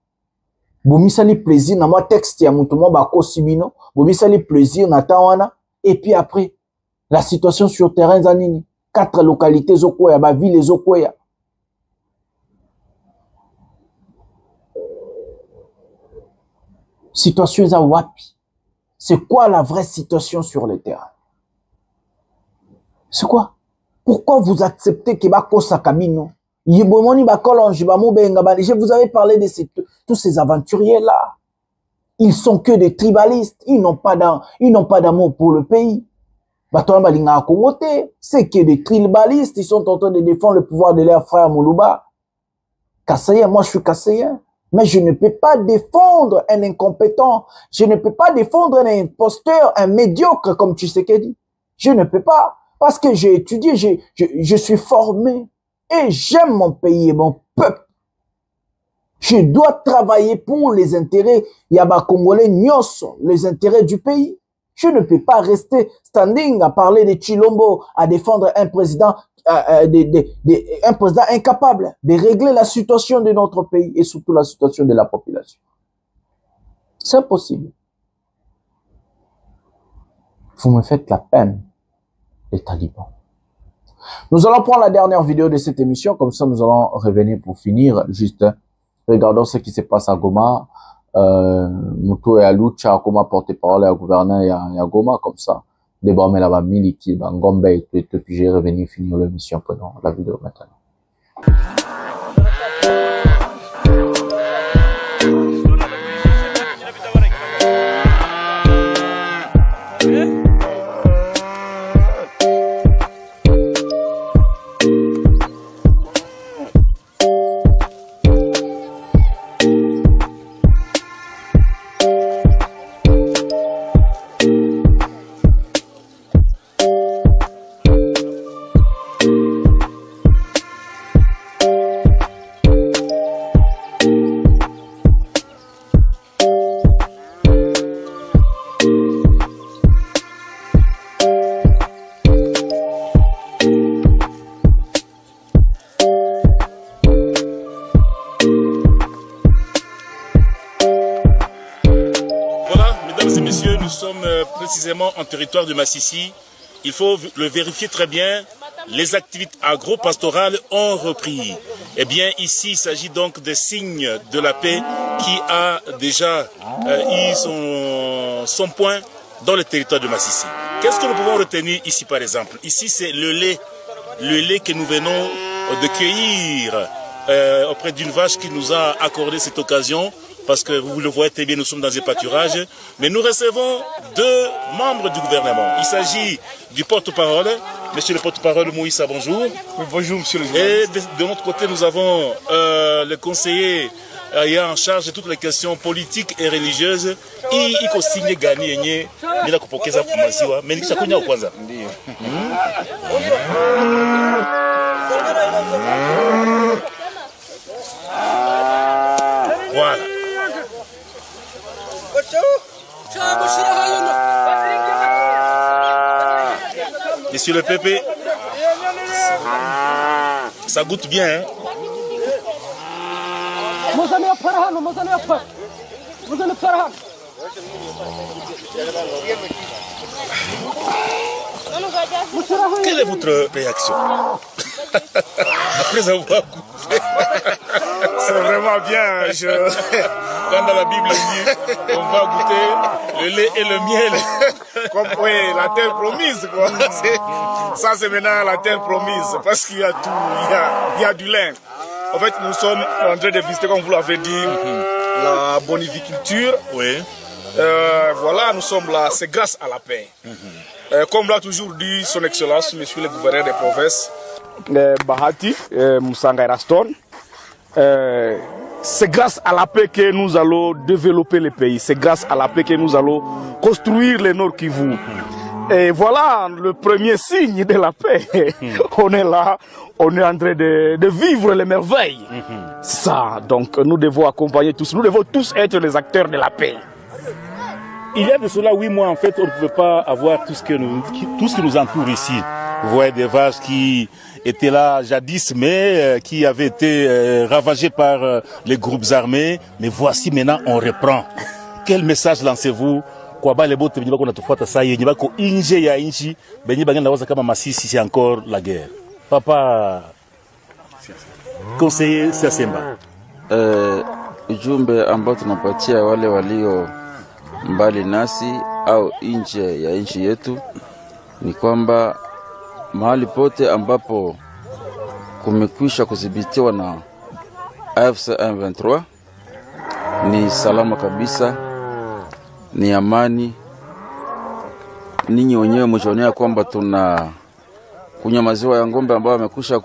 Bomisali plaisir na moi texte ya mutu mo bako sibino. Bomisali plaisir na tawana. Et puis après la situation sur terrain zanini. 4 localités zokoya, ba ville zokoya. Situation za wapi. C'est quoi la vraie situation sur le terrain? C'est quoi? Pourquoi vous acceptez que bako sakabino? Yibomoni bakolonge ba mobenga ba. Je vous avais parlé de tous ces aventuriers là. Ils sont que des tribalistes, ils n'ont pas d'amour pour le pays. C'est que des tribalistes, ils sont en train de défendre le pouvoir de leur frère Moulouba. Kassayen, moi je suis Kassayen, mais je ne peux pas défendre un incompétent, je ne peux pas défendre un imposteur, un médiocre comme Tshisekedi. Je ne peux pas, parce que j'ai étudié, je suis formé et j'aime mon pays et mon peuple. Je dois travailler pour les intérêts Yaba Congolais Nyos, les intérêts du pays. Je ne peux pas rester standing à parler de Chilombo, à défendre un président, un président incapable de régler la situation de notre pays et surtout la situation de la population. C'est impossible. Vous me faites la peine, les talibans. Nous allons prendre la dernière vidéo de cette émission, comme ça nous allons revenir pour finir. Juste, regardons ce qui se passe à Goma. Moutou et Aloucha, comment porter-parole à gouverneur et à Goma, comme ça. Débarmer là-bas, Miliki, Gombe et tout, puis j'ai revenu finir l'émission pendant la vidéo maintenant. En territoire de Massissi, il faut le vérifier très bien, les activités agro-pastorales ont repris. Eh bien, ici, il s'agit donc des signes de la paix qui a déjà eu son point dans le territoire de Massissi. Qu'est-ce que nous pouvons retenir ici, par exemple? Ici, c'est le lait que nous venons de cueillir auprès d'une vache qui nous a accordé cette occasion. Parce que vous le voyez très bien, nous sommes dans un pâturage. Mais nous recevons 2 membres du gouvernement. Il s'agit du porte-parole, monsieur le porte-parole Moïse, bonjour. Oui, bonjour, monsieur le journaliste. Et de notre côté, nous avons le conseiller ayant en charge toutes les questions politiques et religieuses. Il consigne gagner, mais la kupokeza maziwa, mais ça connaît au kwanza. Voilà. Monsieur le Pépé, ça goûte bien, hein? Quelle est votre réaction après avoir goûté? C'est vraiment bien. Quand dans la Bible dit on va goûter le lait et le miel. Comme oui, la terre promise, quoi. Ça c'est maintenant la terre promise. Parce qu'il y a tout, il y a du lin. En fait, nous sommes en train de visiter, comme vous l'avez dit, la boniviculture. Oui. Voilà, nous sommes là, c'est grâce à la paix. Comme l'a toujours dit son Excellence, monsieur le gouverneur des provinces, Bahati, Moussanga Raston, c'est grâce à la paix que nous allons développer le pays. C'est grâce à la paix que nous allons construire le Nord Kivu. Et voilà le premier signe de la paix. On est là, on est en train de vivre les merveilles. Ça, donc nous devons accompagner tous, nous devons tous être les acteurs de la paix. Il y a de cela 8 mois, en fait, on ne pouvait pas avoir tout ce qui nous entoure ici. Vous voyez des vaches qui étaient là jadis, mais qui avaient été ravagées par les groupes armés. Mais voici maintenant, on reprend. Quel message lancez-vous? C'est encore la guerre. Papa, conseiller Sasemba. Ujumbe ambao tunapatia wale walio mbali nasi au nje ya nchi yetu ni kwamba mahali pote ambapo kumekwisha kudhibitiwa na AFC M23 ni salama kabisa, ni amani. Ninyi wenyewe mjionea kwamba tuna kunywa maziwa ya ng'ombe ambayo yamekwisha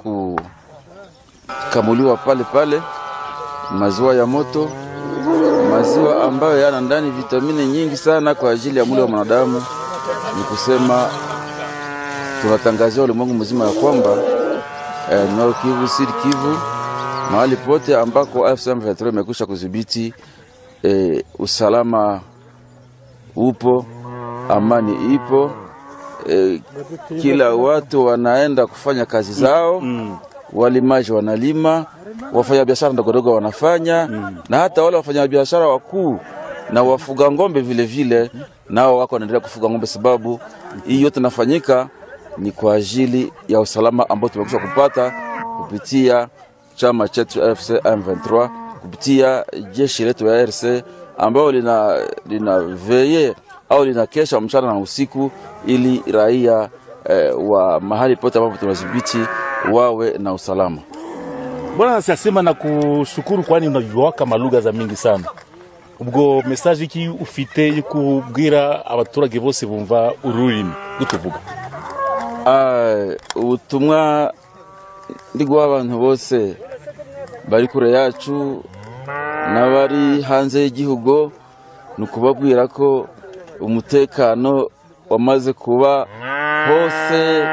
kukamuliwa pale pale, maziwa ya moto, maziwa ambayo yana ndani vitamini nyingi sana kwa ajili ya mwili wa mwanadamu. Ni kusema tunatangazia ulimwengu mzima ya kwamba Nord Kivu, Sud Kivu, mahali pote ambako AFC M23 imekwisha kudhibiti, usalama upo, amani ipo, kila watu wanaenda kufanya kazi zao, walimaji wanalima, wafanya biashara ndogo wanafanya, na hata wale wafanya biashara wakuu na wafuga ngombe vile vile nao wako wanaendelea kufuga ngombe, sababu hii yote inafanyika ni kwa ajili ya usalama ambao tumekwisha kupata kupitia chama chetu AFC M23, kupitia jeshi letu ya RC ambao lina veye au linakesha mchana na usiku ili raia wa mahali pote ambapo tunadhibiti wawe na usalama. Bwana sasema na kushukuru, kwani unaviwaka malugha za mingi sana. Ubwo message ki ufite kubwira abaturage bose bumva ururimi gutuvuga. Ubutumwa ndigwa abantu bose bari kure yacu n'abari hanze y'igihugu nukubabwira ko umutekano wamaze kuba hose.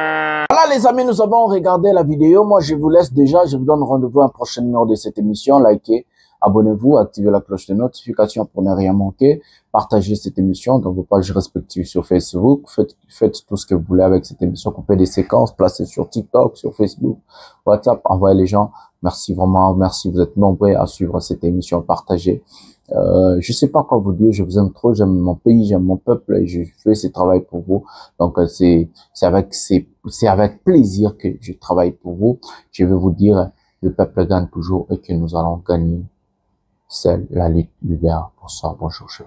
Voilà les amis, nous avons regardé la vidéo. Moi je vous laisse déjà, je vous donne rendez-vous à un prochain numéro de cette émission. Likez, abonnez-vous, activez la cloche de notification pour ne rien manquer. Partagez cette émission dans vos pages respectives sur Facebook. Faites tout ce que vous voulez avec cette émission. Coupez des séquences, placez sur TikTok, sur Facebook, WhatsApp, envoyez les gens. Merci vraiment, merci. Vous êtes nombreux à suivre cette émission, partagez. Je sais pas quoi vous dire. Je vous aime trop, j'aime mon pays, j'aime mon peuple et je fais ce travail pour vous. Donc c'est avec plaisir que je travaille pour vous. Je vais vous dire, le peuple gagne toujours et que nous allons gagner. C'est la lutte libère pour ça. Bonjour chef.